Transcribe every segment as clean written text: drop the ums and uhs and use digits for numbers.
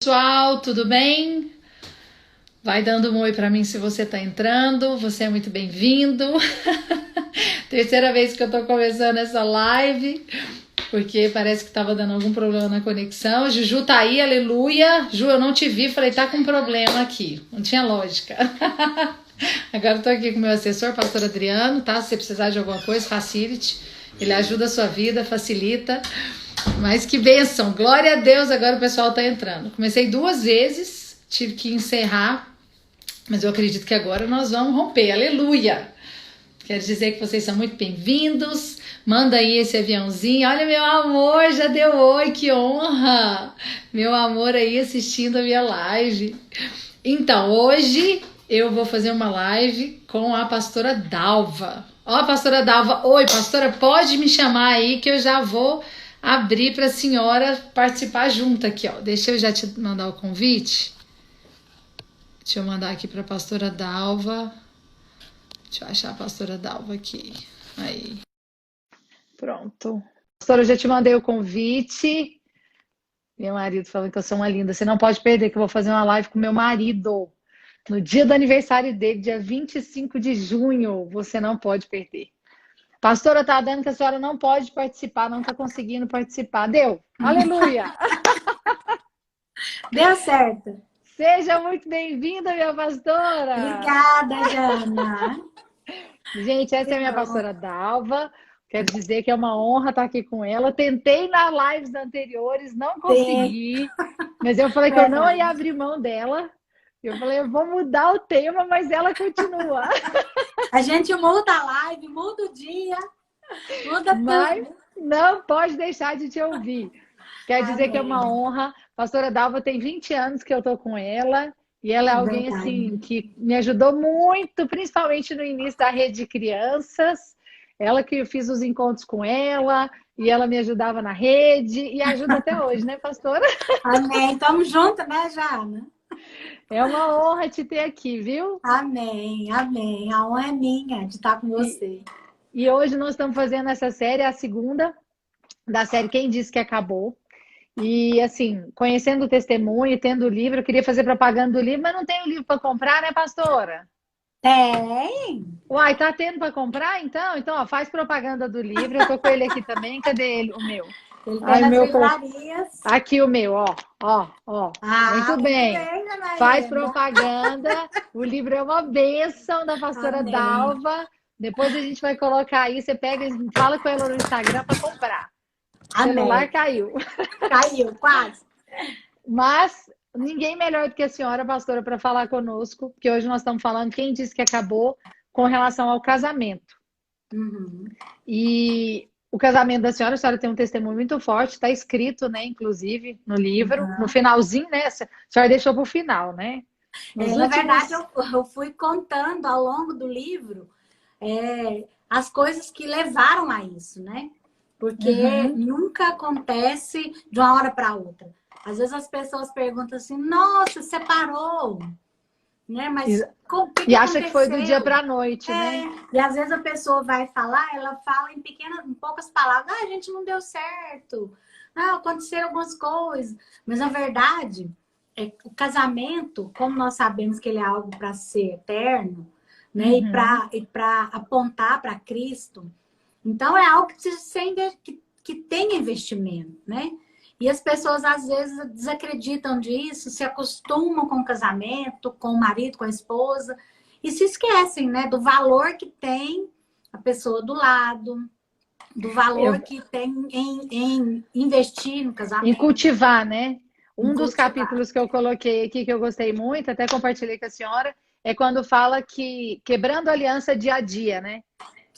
Pessoal, tudo bem? Vai dando um oi para mim se você tá entrando. Você é muito bem-vindo. Terceira vez que eu tô começando essa live, porque parece que tava dando algum problema na conexão. Juju tá aí, aleluia. Ju, eu não te vi, falei, tá com problema aqui. Não tinha lógica. Agora eu tô aqui com o meu assessor, pastor Adriano, tá? Se você precisar de alguma coisa, facilite. Ele ajuda a sua vida, facilita. Mas que bênção, glória a Deus, agora o pessoal tá entrando. Comecei 2 vezes, tive que encerrar, mas eu acredito que agora nós vamos romper, aleluia. Quero dizer que vocês são muito bem-vindos, manda aí esse aviãozinho, olha meu amor, já deu oi, que honra. Meu amor aí assistindo a minha live. Então, hoje eu vou fazer uma live com a pastora Dalva. Ó, pastora Dalva, oi, pastora, pode me chamar aí que eu já vou abrir para a senhora participar junto aqui, ó. Deixa eu já te mandar o convite. Deixa eu mandar aqui para a pastora Dalva. Deixa eu achar a pastora Dalva aqui. Aí. Pronto. Pastora, eu já te mandei o convite. Meu marido falando que eu sou uma linda. Você não pode perder, que eu vou fazer uma live com meu marido. No dia do aniversário dele, dia 25 de junho. Você não pode perder. Pastora, tá dando que a senhora não pode participar, não tá conseguindo participar. Deu! Aleluia! Deu certo. Seja muito bem-vinda, minha pastora! Obrigada, Jana. Gente, essa é a minha pastora Dalva. Quero dizer que é uma honra estar aqui com ela. Tentei nas lives anteriores, não consegui. Mas eu falei que eu não ia abrir mão dela. Eu falei, eu vou mudar o tema, mas ela continua. A gente muda a live, muda o dia, muda Mas tudo. não pode deixar de te ouvir. Quer dizer que é uma honra. Pastora Dalva tem 20 anos que eu tô com ela. E ela é alguém assim Verdade. que me ajudou muito, principalmente no início da rede de crianças. Ela que eu fiz os encontros com ela, e ela me ajudava na rede, e ajuda até hoje, né, pastora? Amém. Tamo junto, né, Jana? É uma honra te ter aqui, viu? Amém, amém. A honra é minha de estar com E, você. e hoje nós estamos fazendo essa série, a segunda da série Quem Disse que Acabou. E assim, conhecendo o testemunho, tendo o livro, eu queria fazer propaganda do livro, mas não tem o livro para comprar, né, pastora? Tem. Uai, tá tendo para comprar então? Então, ó, faz propaganda do livro. Eu tô com ele aqui também. Cadê ele? O meu. Ele tem Ai, o nas meu. livrarias. Aqui o meu, ó. Ó, ó. Ah, Muito muito bem. bem, Jana Faz Helena. propaganda. O livro é uma bênção da pastora Amém. Dalva. Depois a gente vai colocar aí. Você pega e fala com ela no Instagram para comprar. O celular Amém. caiu. Caiu, quase. Mas ninguém melhor do que a senhora, pastora, para falar conosco, porque hoje nós estamos falando quem disse que acabou com relação ao casamento. Uhum. E o casamento da senhora, a senhora tem um testemunho muito forte, está escrito, né, inclusive, no livro, no Uhum. finalzinho, né? A senhora deixou para o final, né? Nos Na verdade, últimos. eu fui contando ao longo do livro as coisas que levaram a isso, né? Porque Uhum. nunca acontece de uma hora para outra. Às vezes as pessoas perguntam assim, nossa, separou, né? Mas o que E que acha que foi do dia aconteceu? para a noite, né? E às vezes a pessoa vai falar, ela fala em poucas palavras, ah, a gente não deu certo, ah, aconteceram algumas coisas. Mas na verdade, o casamento, como nós sabemos que ele é algo para ser eterno, né? Uhum. E para apontar para Cristo, então é algo que, que tem investimento, né? E as pessoas às vezes desacreditam disso, se acostumam com o casamento, com o marido, com a esposa, e se esquecem, né, do valor que tem a pessoa do lado, do valor Eu, que tem em investir no em casamento, cultivar, né? em Um dos cultivar. capítulos que eu coloquei aqui, que eu gostei muito, até compartilhei com a senhora, é quando fala que quebrando a aliança dia a dia, né?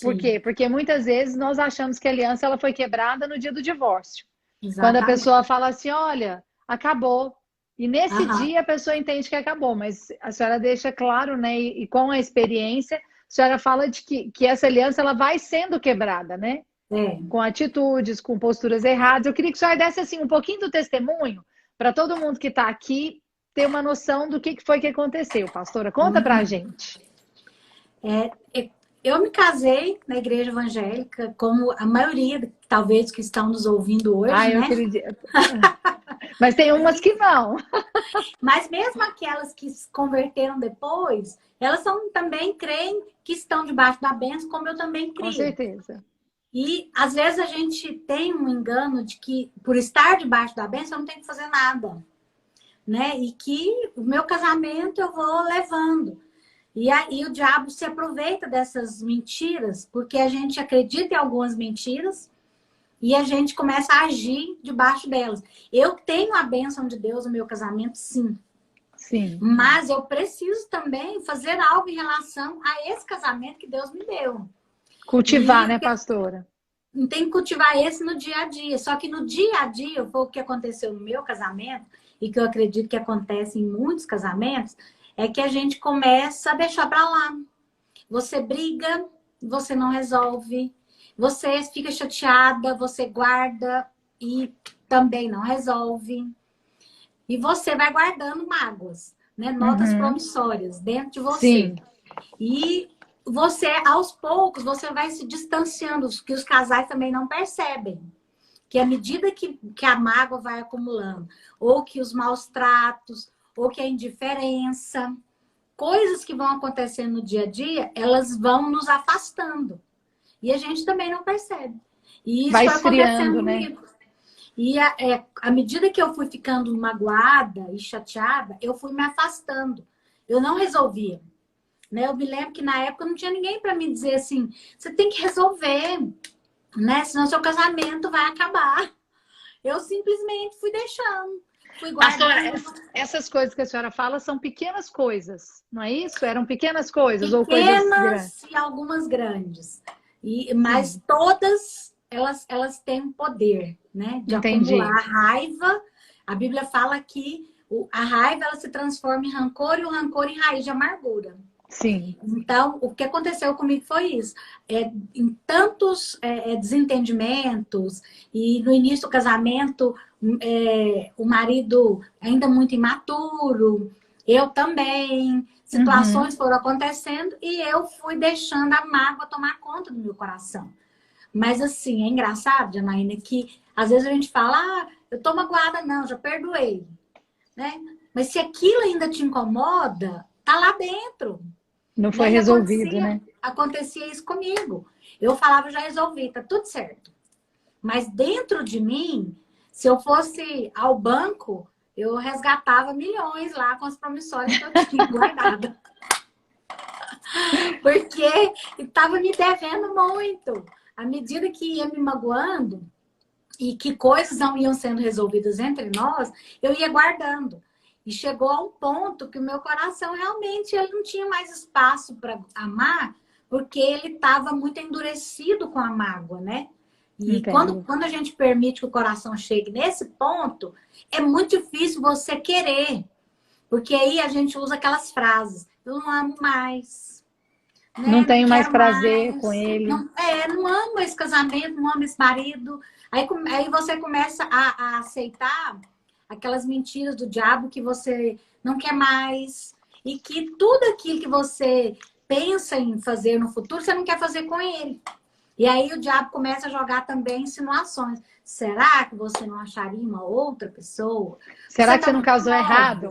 Por Sim, quê? Porque muitas vezes nós achamos que a aliança ela foi quebrada no dia do divórcio. Quando a pessoa exatamente. fala assim, olha, acabou. E nesse Aham, dia a pessoa entende que acabou, mas a senhora deixa claro, né? E com a experiência, a senhora fala de que essa aliança ela vai sendo quebrada, né? é. Com atitudes, com posturas erradas. Eu queria que a senhora desse assim, um pouquinho do testemunho para todo mundo que está aqui ter uma noção do que foi que aconteceu, pastora. Conta para a Uhum. gente. Eu me casei na igreja evangélica, como a maioria, talvez, que estão nos ouvindo hoje, Ah, eu né? acredito. Mas tem umas que não. Mas mesmo aquelas que se converteram depois, elas também creem que estão debaixo da bênção, como eu também Com crio. certeza. E às vezes a gente tem um engano de que por estar debaixo da bênção eu não tenho que fazer nada, né? E que o meu casamento eu vou levando. E aí o diabo se aproveita dessas mentiras, porque a gente acredita em algumas mentiras e a gente começa a agir debaixo delas. Eu tenho a bênção de Deus no meu casamento, sim. Sim. Mas eu preciso também fazer algo em relação a esse casamento que Deus me deu. Cultivar, né, pastora? Tem que cultivar esse no dia a dia. Só que no dia a dia, foi o que aconteceu no meu casamento, e que eu acredito que acontece em muitos casamentos, é que a gente começa a deixar para lá. Você briga, você não resolve. Você fica chateada, você guarda e também não resolve. E você vai guardando mágoas, né? Notas Uhum. promissórias dentro de você. Sim. E você, aos poucos, você vai se distanciando, que os casais também não percebem. Que à medida que a mágoa vai acumulando, ou que os maus tratos, ou que a indiferença, coisas que vão acontecendo no dia a dia, elas vão nos afastando. E a gente também não percebe. E isso Vai foi acontecendo esfriando, né? comigo. E à medida que eu fui ficando magoada e chateada, eu fui me afastando. Eu não resolvia. Né? Eu me lembro que na época não tinha ninguém para me dizer assim, você tem que resolver, né? Senão seu casamento vai acabar. Eu simplesmente fui deixando, fui Pastora, guardando essas coisas que a senhora fala são pequenas coisas, não é isso? Eram pequenas coisas ou coisas grandes? pequenas e algumas grandes. Mas Sim, todas elas têm um poder, né? De acumular entendi. raiva. A Bíblia fala que a raiva ela se transforma em rancor e o rancor em raiz de amargura. Sim. Então, o que aconteceu comigo foi isso. Em tantos desentendimentos, e no início do casamento, o marido ainda muito imaturo, eu também, situações Uhum. foram acontecendo e eu fui deixando a mágoa tomar conta do meu coração. Mas assim, é engraçado, Janaína, que às vezes a gente fala, eu tô magoada, não, já perdoei, né? Mas se aquilo ainda te incomoda, tá lá dentro. Não foi Né? E resolvido, né? acontecia isso comigo. Eu falava, já resolvi, tá tudo certo. Mas dentro de mim, se eu fosse ao banco, eu resgatava milhões lá com as promissórias que eu tinha guardado. Porque estava me devendo muito. À medida que ia me magoando e que coisas não iam sendo resolvidas entre nós, eu ia guardando. E chegou a um ponto que o meu coração realmente ele não tinha mais espaço para amar, porque ele estava muito endurecido com a mágoa, né? E Entendo. quando a gente permite que o coração chegue nesse ponto, é muito difícil você querer. Porque aí a gente usa aquelas frases: eu não amo mais, Não né? Não tenho mais quero prazer com mais, ele. não amo esse casamento, não amo esse marido. Aí você começa a aceitar aquelas mentiras do diabo que você não quer mais. E que tudo aquilo que você pensa em fazer no futuro, você não quer fazer com ele. E aí o diabo começa a jogar também insinuações. Será que você não acharia uma outra pessoa? Você Será que está você não muito casou nova. errado?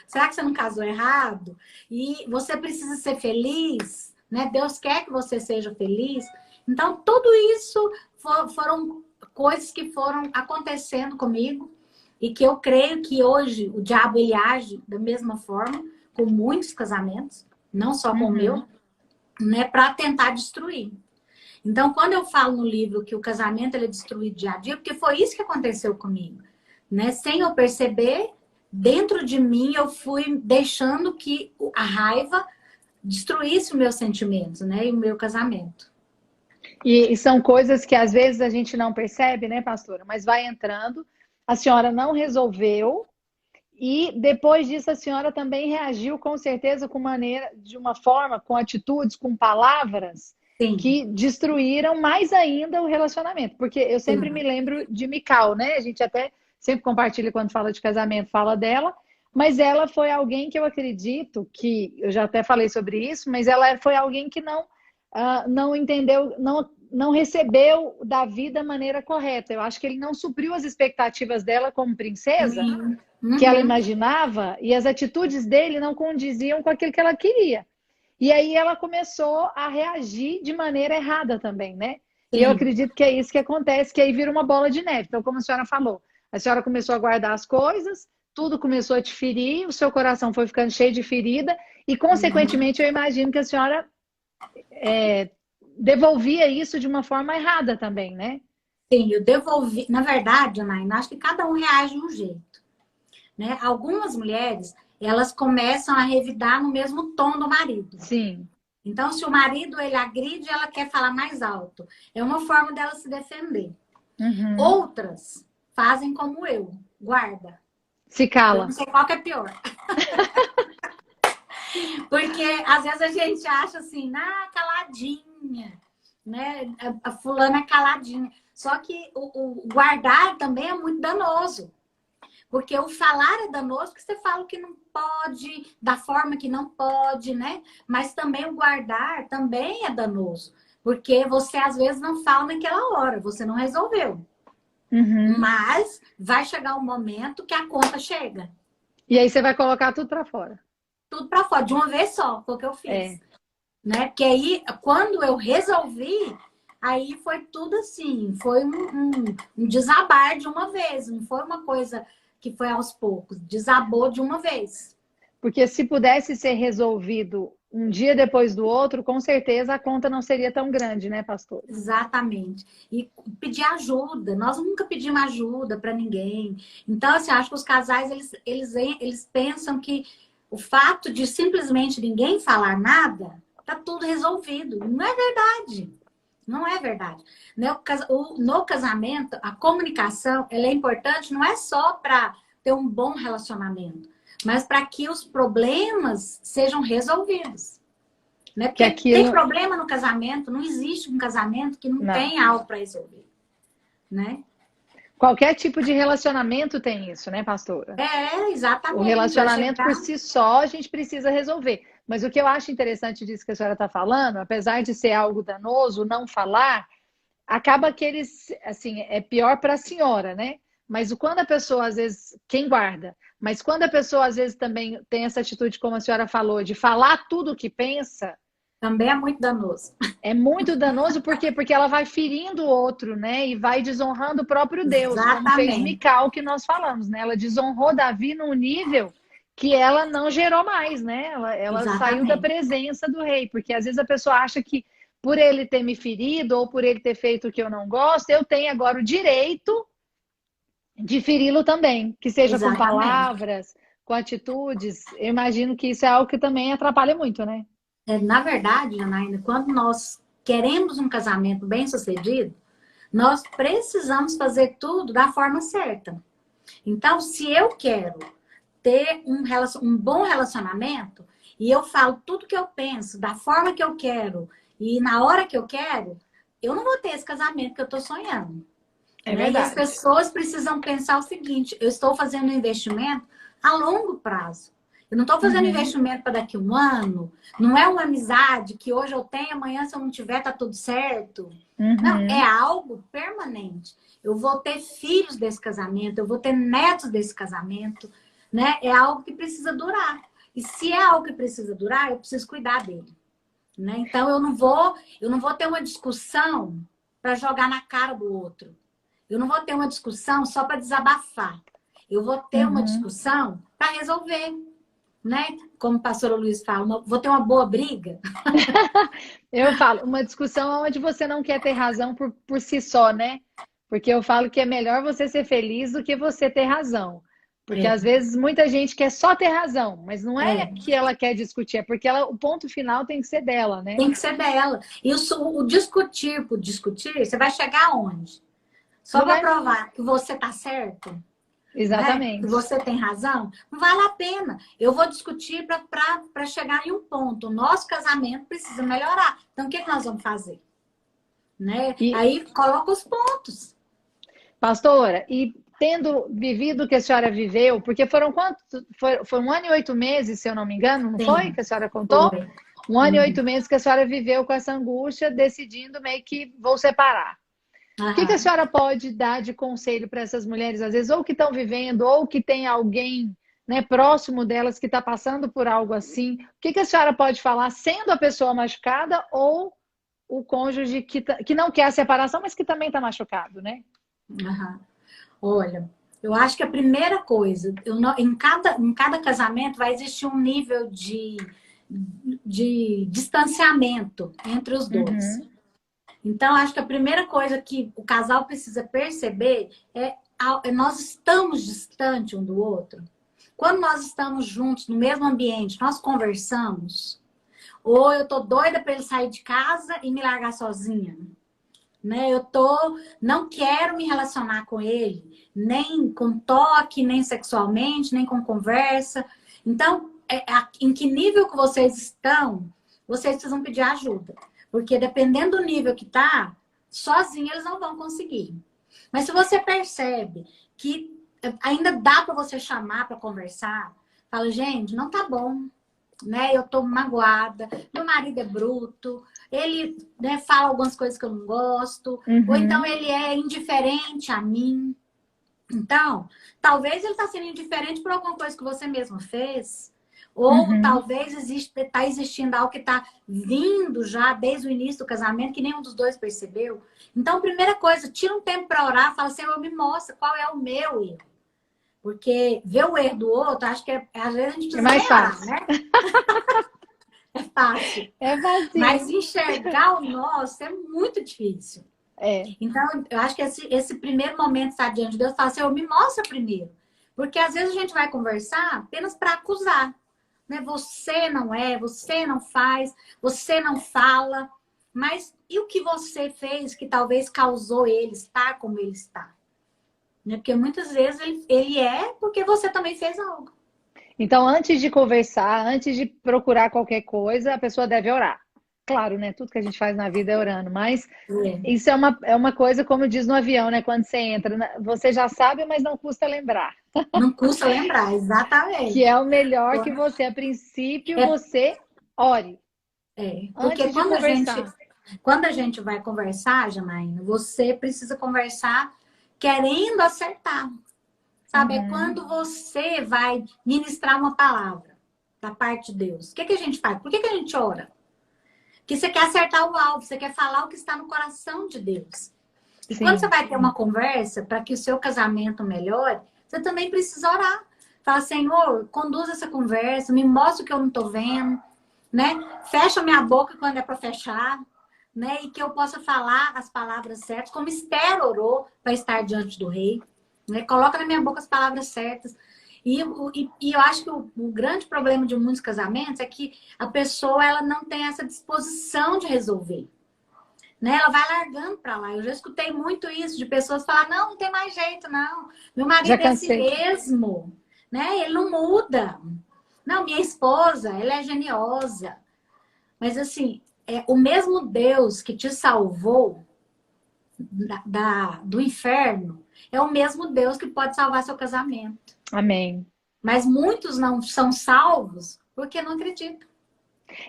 Será que você não casou errado? E você precisa ser feliz, né? Deus quer que você seja feliz. Então, tudo isso foram coisas que foram acontecendo comigo e que eu creio que hoje o diabo ele age da mesma forma com muitos casamentos, não só com o Uhum. meu, né, para tentar destruir. Então, quando eu falo no livro que o casamento ele é destruído dia a dia, porque foi isso que aconteceu comigo, né? Sem eu perceber, dentro de mim eu fui deixando que a raiva destruísse os meus sentimentos, né? E o meu casamento. E são coisas que às vezes a gente não percebe, né, pastora? Mas vai entrando. A senhora não resolveu. E depois disso a senhora também reagiu com certeza com maneira, de uma forma, com atitudes, com palavras Sim, que destruíram mais ainda o relacionamento. Porque eu sempre me sim. lembro de Mical, né? A gente até sempre compartilha quando fala de casamento, fala dela, mas ela foi alguém que eu acredito que, eu já até falei sobre isso, mas ela foi alguém que não entendeu, não não recebeu Davi da maneira correta. Eu acho que ele não supriu as expectativas dela como princesa, que ela imaginava, e as atitudes dele não condiziam com aquilo que ela queria. E aí ela começou a reagir de maneira errada também, né? E eu acredito que é isso que acontece, que aí vira uma bola de neve. Então, como a senhora falou, a senhora começou a guardar as coisas, tudo começou a te ferir, o seu coração foi ficando cheio de ferida, e, consequentemente, eu imagino que a senhora devolvia isso de uma forma errada também, né? Sim, eu devolvi. Na verdade, Anaína, acho que cada um reage de um jeito, né? Algumas mulheres, elas começam a revidar no mesmo tom do marido. Sim. Então, se o marido, ele agride, ela quer falar mais alto. É uma forma dela se defender. Outras fazem como eu, guarda. Se cala. Eu não sei qual que é pior. Porque às vezes a gente acha assim, caladinha, né? A fulana é caladinha. Só que o guardar também é muito danoso. Porque o falar é danoso, porque você fala o que não pode, da forma que não pode, né? Mas também o guardar também é danoso. Porque você às vezes não fala naquela hora, você não resolveu. Mas vai chegar um momento que a conta chega. E aí você vai colocar tudo para fora. Tudo para fora, de uma vez só, foi o que eu fiz. Né? Porque aí, quando eu resolvi, aí foi tudo assim, foi um desabar de uma vez, não foi uma coisa que foi aos poucos, desabou de uma vez. Porque se pudesse ser resolvido um dia depois do outro, com certeza a conta não seria tão grande, né, pastor? Exatamente. E pedir ajuda. Nós nunca pedimos ajuda para ninguém. Então, assim, acho que os casais, eles pensam que o fato de simplesmente ninguém falar nada, tá tudo resolvido. Não é verdade. Não é verdade. No casamento, a comunicação, ela é importante não é só para ter um bom relacionamento, mas para que os problemas sejam resolvidos. Né? Porque tem problema no casamento, não existe um casamento que não tem algo para resolver. Né? Qualquer tipo de relacionamento tem isso, né, pastora? Exatamente. O relacionamento por si só a gente precisa resolver. Mas o que eu acho interessante disso que a senhora está falando, apesar de ser algo danoso, não falar, acaba que eles, assim, é pior para a senhora, né? Mas quando a pessoa, às vezes, quem guarda, mas quando a pessoa, às vezes, também tem essa atitude, como a senhora falou, de falar tudo o que pensa... Também é muito danoso. É muito danoso, por quê? Porque ela vai ferindo o outro, né? E vai desonrando o próprio Deus, Exatamente. como fez Mical, que nós falamos, né? Ela desonrou Davi num nível que ela não gerou mais, né? Ela saiu da presença do rei, porque às vezes a pessoa acha que por ele ter me ferido ou por ele ter feito o que eu não gosto, eu tenho agora o direito de feri-lo também, que seja com palavras, com atitudes. Eu imagino que isso é algo que também atrapalha muito, né? Na verdade, Janaína, quando nós queremos um casamento bem-sucedido, nós precisamos fazer tudo da forma certa. Então, se eu quero ter um bom relacionamento e eu falo tudo que eu penso, da forma que eu quero e na hora que eu quero, eu não vou ter esse casamento que eu estou sonhando. É verdade. E as pessoas precisam pensar o seguinte, eu estou fazendo um investimento a longo prazo. Eu não estou fazendo investimento para daqui a um ano. Não é uma amizade que hoje eu tenho, amanhã se eu não tiver, tá tudo certo. Não, é algo permanente. Eu vou ter filhos desse casamento, eu vou ter netos desse casamento, né? É algo que precisa durar. E se é algo que precisa durar, eu preciso cuidar dele. Né? Então eu não vou ter uma discussão para jogar na cara do outro. Eu não vou ter uma discussão só para desabafar. Eu vou ter uma discussão para resolver. Né? Como o pastor Luiz fala, vou ter uma boa briga. Eu falo, uma discussão onde você não quer ter razão por si só, né? Porque eu falo que é melhor você ser feliz do que você ter razão. Porque às vezes muita gente quer só ter razão, mas não é que ela quer discutir, é porque o ponto final tem que ser dela, né? Tem que ser dela. E o discutir por discutir, você vai chegar aonde? Só para provar que você tá certo? Exatamente. Né? Que você tem razão? Não vale a pena. Eu vou discutir para chegar em um ponto. O nosso casamento precisa melhorar. Então, o que nós vamos fazer? Né? Aí, coloca os pontos. Pastora, e tendo vivido o que a senhora viveu, porque foram quantos? Foi 1 ano e 8 meses, se eu não me engano, não foi? Que a senhora contou? Um ano e 8 meses que a senhora viveu com essa angústia, decidindo meio que vou separar. O que a Aham. senhora pode dar de conselho para essas mulheres, às vezes, ou que estão vivendo, ou que tem alguém, né, próximo delas que está passando por algo assim? O que a senhora pode falar, sendo a pessoa machucada ou o cônjuge que não quer a separação, mas que também está machucado, né? Aham. Olha, eu acho que a primeira coisa, em cada casamento vai existir um nível de distanciamento entre os dois. Uhum, Então, acho que a primeira coisa que o casal precisa perceber é nós estamos distantes um do outro. Quando nós estamos juntos no mesmo ambiente, nós conversamos, ou eu tô doida para ele sair de casa e me largar sozinha, né? Não quero me relacionar com ele, nem com toque, nem sexualmente, nem com conversa. Então, em que nível que vocês estão, vocês precisam pedir ajuda. Porque dependendo do nível que tá, sozinho eles não vão conseguir. Mas se você percebe que ainda dá para você chamar para conversar, fala, gente, não tá bom, né? Eu tô magoada, meu marido é bruto, ele, né, fala algumas coisas que eu não gosto, ou então uhum, ele é indiferente a mim. Então, talvez ele está sendo indiferente por alguma coisa que você mesmo fez, ou uhum. talvez está existindo algo que está vindo já desde o início do casamento que nenhum dos dois percebeu. Então, primeira coisa, tira um tempo para orar, fala, Senhor, me mostra qual é o meu erro. Porque ver o erro do outro, acho que às vezes a gente É precisa mais nem orar, fácil. né? É fácil. É Mas facinho. enxergar o nosso é muito difícil. É. Então, eu acho que esse primeiro momento de estar diante de Deus, fala assim, eu me mostra primeiro. Porque às vezes a gente vai conversar apenas para acusar. Né? Você não é, você não faz, você não fala. Mas e o que você fez que talvez causou ele estar como ele está? Né? Porque muitas vezes ele é porque você também fez algo. Então, antes de conversar, antes de procurar qualquer coisa, a pessoa deve orar. Claro, né? Tudo que a gente faz na vida é orando, mas É. isso é uma coisa, como diz no avião, né? Quando você entra, você já sabe, mas não custa lembrar. Não custa lembrar, Que é exatamente. o melhor que você, a princípio, É, você ore porque antes de conversar. quando a gente vai conversar, Janaína, você precisa conversar querendo acertar. Sabe? É Uhum, quando você vai ministrar uma palavra da parte de Deus. O que a gente faz? Por que a gente ora? Porque você quer acertar o alvo, você quer falar o que está no coração de Deus. E quando você sim. vai ter uma conversa para que o seu casamento melhore, você também precisa orar. Fala, Senhor, conduz essa conversa, me mostra o que eu não estou vendo, né? Fecha minha boca quando é para fechar, né? E que eu possa falar as palavras certas, como Esther orou para estar diante do rei, né? Coloca na minha boca as palavras certas. E eu acho que o grande problema de muitos casamentos é que a pessoa ela não tem essa disposição de resolver, né? Ela vai largando para lá. Eu já escutei muito isso de pessoas falar: não, não tem mais jeito, não. Meu Já marido é assim cansei. mesmo, né? Ele não muda. Não, minha esposa, ela é geniosa. Mas assim, o mesmo Deus que te salvou do inferno é o mesmo Deus que pode salvar seu casamento. Amém. Mas muitos não são salvos porque não acreditam.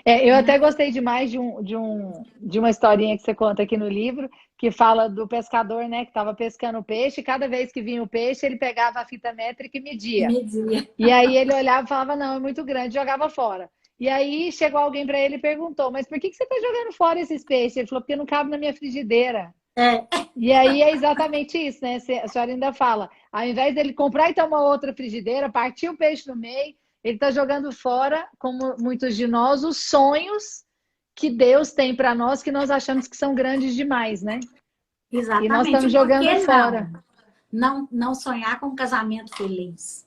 Eu Né? até gostei demais de uma historinha que você conta aqui no livro, que fala do pescador, né, que estava pescando peixe, e cada vez que vinha o peixe, ele pegava a fita métrica e E media. media. E aí ele olhava e falava, não, é muito grande, jogava fora. E aí chegou alguém para ele e perguntou, mas por que você está jogando fora esses peixes? Ele falou, porque não cabe na minha frigideira. É, E aí é exatamente isso, né? A senhora ainda fala, ao invés dele comprar então uma outra frigideira, partir o peixe no meio, ele está jogando fora, como muitos de nós, os sonhos que Deus tem para nós, que nós achamos que são grandes demais, né? E nós exatamente. estamos E por jogando que fora. não sonhar com um casamento feliz?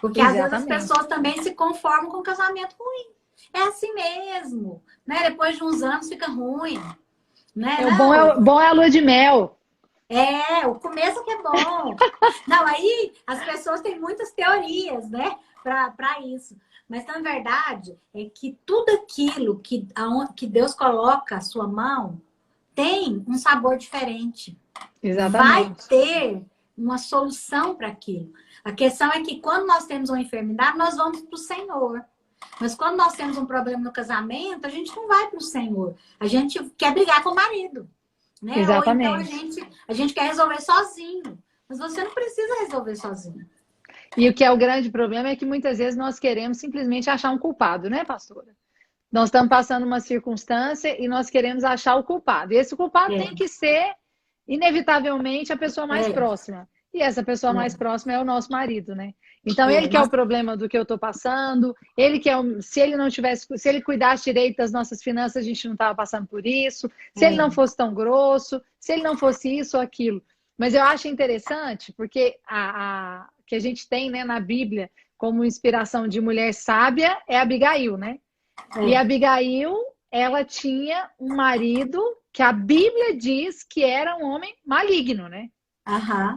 Porque às vezes as Exatamente. pessoas também se conformam com um casamento ruim. É assim mesmo, né? Depois de uns anos fica ruim, né? É, o bom é a lua de mel. O começo que é bom. Não, aí as pessoas têm muitas teorias, né, para isso. Mas na verdade é que tudo aquilo que Deus coloca à sua mão tem um sabor diferente. Vai Exatamente. ter uma solução para aquilo. A questão é que quando nós temos uma enfermidade, nós vamos para o Senhor. Mas quando nós temos um problema no casamento, a gente não vai para o Senhor. A gente quer brigar com o marido, né? Exatamente. Ou então a gente quer resolver sozinho. Mas você não precisa resolver sozinho. E o que é o grande problema é que muitas vezes nós queremos simplesmente achar um culpado, né, pastora? Nós estamos passando uma circunstância e nós queremos achar o culpado. E esse culpado tem que ser, inevitavelmente, a pessoa mais próxima. E essa pessoa mais próxima é o nosso marido, né? Então, ele que é o problema do que eu estou passando, ele que é se ele não tivesse, se ele cuidasse direito das nossas finanças, a gente não estava passando por isso, se ele não fosse tão grosso, se ele não fosse isso ou aquilo. Mas eu acho interessante, porque que a gente tem, né, na Bíblia como inspiração de mulher sábia é Abigail, né? E Abigail, ela tinha um marido que a Bíblia diz que era um homem maligno, né?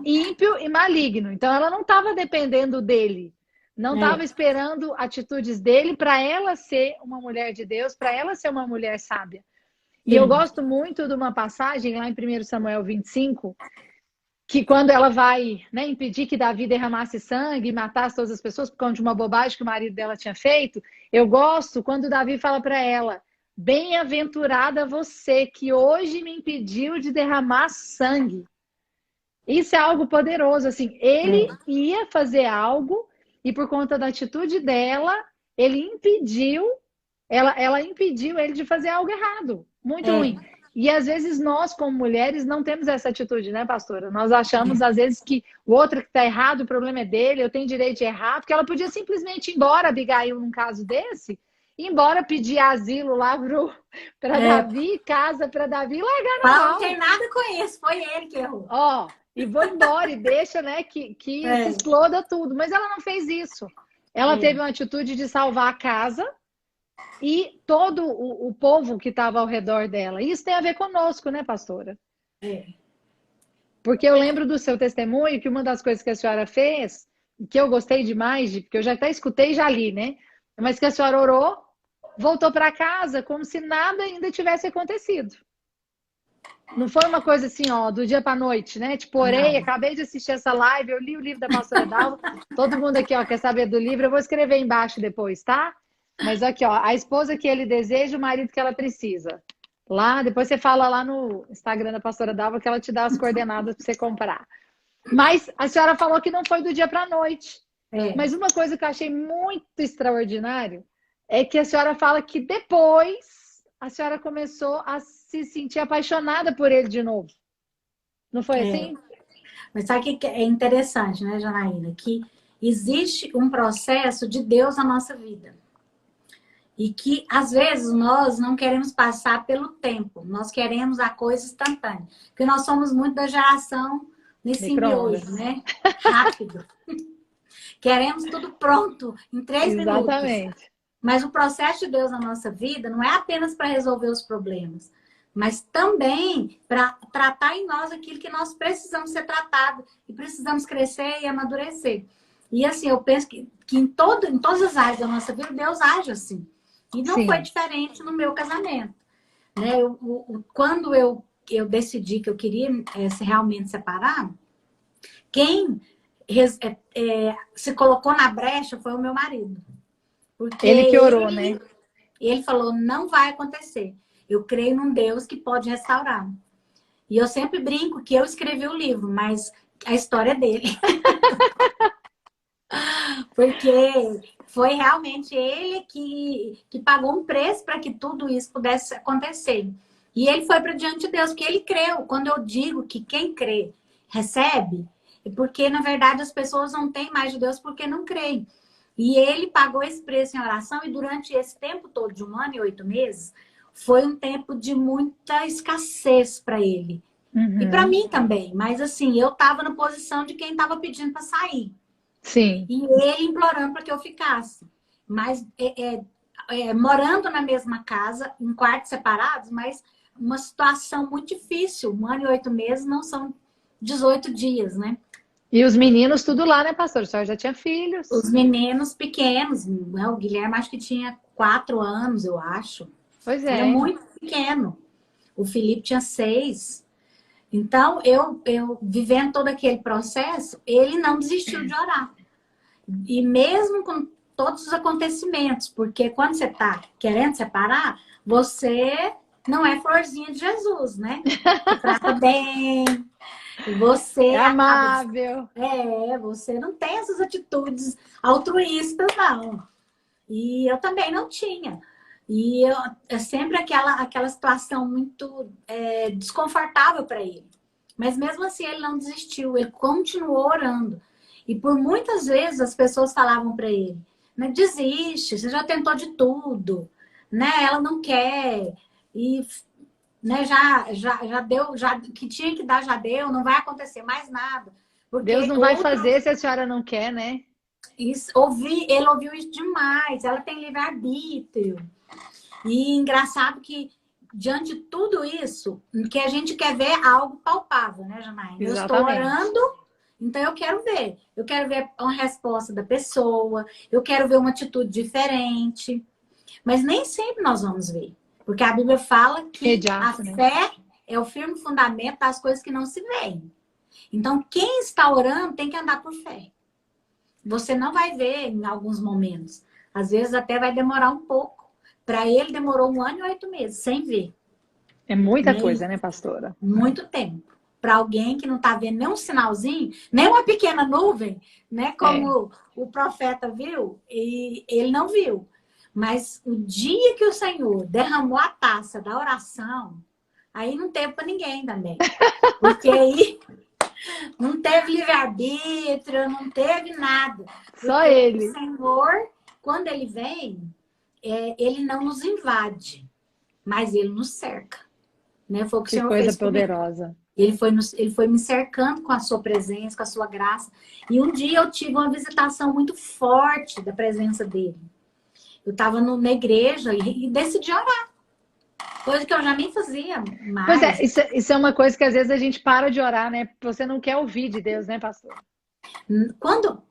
Ímpio e maligno. Então, ela não estava dependendo dele. Não estava esperando atitudes dele para ela ser uma mulher de Deus, para ela ser uma mulher sábia. E eu gosto muito de uma passagem lá em 1 Samuel 25, que quando ela vai, né, impedir que Davi derramasse sangue e matasse todas as pessoas por conta de uma bobagem que o marido dela tinha feito, eu gosto quando Davi fala para ela: bem-aventurada você que hoje me impediu de derramar sangue. Isso é algo poderoso, assim, ele ia fazer algo e por conta da atitude dela, ela impediu ele de fazer algo errado, muito ruim. E às vezes nós, como mulheres, não temos essa atitude, né, pastora? Nós achamos, às vezes, que o outro que está errado, o problema é dele, eu tenho direito de errar, porque ela podia simplesmente ir embora, Abigail, num caso desse, ir embora pedir asilo lá para Davi, casa para Davi e largar na mão. Não tem nada com isso, foi ele que errou. E vou embora e deixa, né, que se exploda tudo. Mas ela não fez isso. Ela teve uma atitude de salvar a casa e todo o povo que estava ao redor dela. Isso tem a ver conosco, né, pastora? Porque eu lembro do seu testemunho que uma das coisas que a senhora fez, que eu gostei demais, porque eu já até escutei e já li, né? Mas que a senhora orou, voltou para casa como se nada ainda tivesse acontecido. Não foi uma coisa assim, ó, do dia para noite, né? Tipo, orei, acabei de assistir essa live, eu li o livro da pastora Dalva. Todo mundo aqui, ó, quer saber do livro, eu vou escrever embaixo depois, tá? Mas aqui, ó, a esposa que ele deseja, o marido que ela precisa. Lá, depois você fala lá no Instagram da pastora Dalva que ela te dá as coordenadas para você comprar. Mas a senhora falou que não foi do dia para noite. Mas uma coisa que eu achei muito extraordinário é que a senhora fala que depois a senhora começou a se sentir apaixonada por ele de novo. Não foi assim? Mas sabe o que é interessante, né, Janaína? Que existe um processo de Deus na nossa vida. E que, às vezes, nós não queremos passar pelo tempo. Nós queremos a coisa instantânea. Porque nós somos muito da geração nesse miojo, né? Rápido. Queremos tudo pronto, em 3 minutos. Mas o processo de Deus na nossa vida não é apenas para resolver os problemas, mas também para tratar em nós aquilo que nós precisamos ser tratado e precisamos crescer e amadurecer. E assim, eu penso que em todas as áreas da nossa vida, Deus age assim. E não foi diferente no meu casamento. Né? Quando eu decidi que eu queria realmente separar, quem se colocou na brecha foi o meu marido. Porque ele que orou, né? Ele falou, não vai acontecer. Eu creio num Deus que pode restaurar. E eu sempre brinco que eu escrevi o livro, mas a história é dele. Porque foi realmente ele que pagou um preço para que tudo isso pudesse acontecer. E ele foi para diante de Deus, porque ele creu. Quando eu digo que quem crê recebe, é porque, na verdade, as pessoas não têm mais de Deus porque não creem. E ele pagou esse preço em oração e durante esse tempo todo, de 1 ano e 8 meses, foi um tempo de muita escassez para ele. E para mim também. Mas assim, eu estava na posição de quem estava pedindo para sair. Sim. E ele implorando para que eu ficasse. Mas morando na mesma casa, em quartos separados, mas uma situação muito difícil. 1 ano e 8 meses não são 18 dias, né? E os meninos tudo lá, né, pastor? O senhor já tinha filhos? Os meninos pequenos. Né? O Guilherme acho que tinha 4 anos, eu acho. Pois é. Era muito pequeno. O Felipe tinha 6. Então, eu vivendo todo aquele processo, ele não desistiu de orar. E mesmo todos os acontecimentos, porque quando você está querendo separar, você não é florzinha de Jesus, né? Você trata bem, você É acaba... amável. Você não tem essas atitudes altruístas, não. E eu também não tinha. E é sempre aquela situação muito desconfortável para ele. Mas mesmo assim ele não desistiu, ele continuou orando. E por muitas vezes as pessoas falavam para ele, né, desiste, você já tentou de tudo, né? Ela não quer. E né, já deu, já o que tinha que dar já deu, não vai acontecer mais nada. Deus Porque não vai fazer se a senhora não quer, né? ele ouviu isso demais, ela tem livre-arbítrio. E engraçado que, diante de tudo isso, que a gente quer ver algo palpável, né, Janaína? Eu estou Exatamente. orando, então eu quero ver. Eu quero ver uma resposta da pessoa, eu quero ver uma atitude diferente. Mas nem sempre nós vamos ver. Porque a Bíblia fala que a Imediato, né? fé é o firme fundamento das coisas que não se veem. Então, quem está orando tem que andar por fé. Você não vai ver em alguns momentos. Às vezes até vai demorar um pouco. Para ele demorou 1 ano e 8 meses, sem ver. É muita Nem coisa, né, pastora? muito tempo. Para alguém que não está vendo nem um sinalzinho, nem uma pequena nuvem, né? É. Como o profeta viu, e ele não viu. Mas o dia que o Senhor derramou a taça da oração, aí não teve para ninguém também. Porque aí não teve livre-arbítrio, não teve nada. Só Porque o ele. Senhor, quando ele vem, ele não nos invade, mas ele nos cerca. Né? Foi o que o Que Senhor coisa fez comigo. poderosa. Ele foi me cercando com a sua presença, com a sua graça. E um dia eu tive uma visitação muito forte da presença dele. Eu estava na igreja e decidi orar. Coisa que eu já nem fazia Pois é, mais. isso é uma coisa que às vezes a gente para de orar, né? Porque você não quer ouvir de Deus, né, pastor? Quando,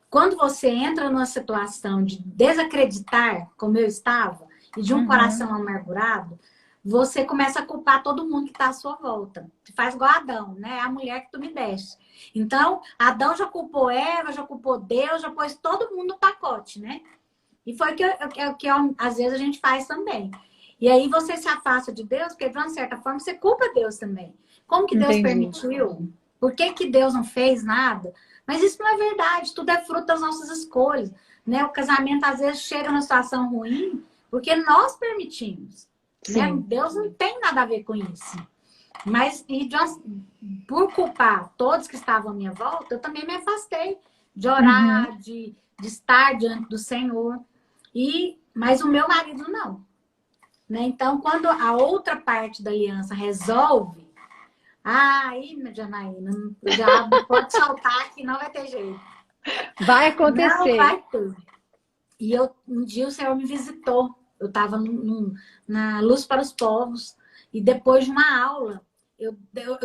quando você entra numa situação de desacreditar, como eu estava, e de um Uhum. coração amargurado, você começa a culpar todo mundo que está à sua volta. Você faz igual Adão, né? É a mulher que tu me deste. Então, Adão já culpou Eva, já culpou Deus, já pôs todo mundo no pacote, né? E foi o que às vezes a gente faz também. E aí você se afasta de Deus, porque de uma certa forma você culpa Deus também. Como que Deus Entendi. permitiu? Por que que Deus não fez nada? Mas isso não é verdade, tudo é fruto das nossas escolhas. Né? O casamento às vezes chega numa situação ruim porque nós permitimos. Né? Sim. Deus não tem nada a ver com isso. Mas por culpar todos que estavam à minha volta, eu também me afastei de Uhum. orar, de estar diante do Senhor. Mas o meu marido não. Né? Então, quando a outra parte da aliança resolve, aí, Janaína, o diabo pode saltar que não vai ter jeito. Vai Não acontecer. vai ter. E um dia o Senhor me visitou. Eu estava na Luz para os Povos. E depois de uma aula, eu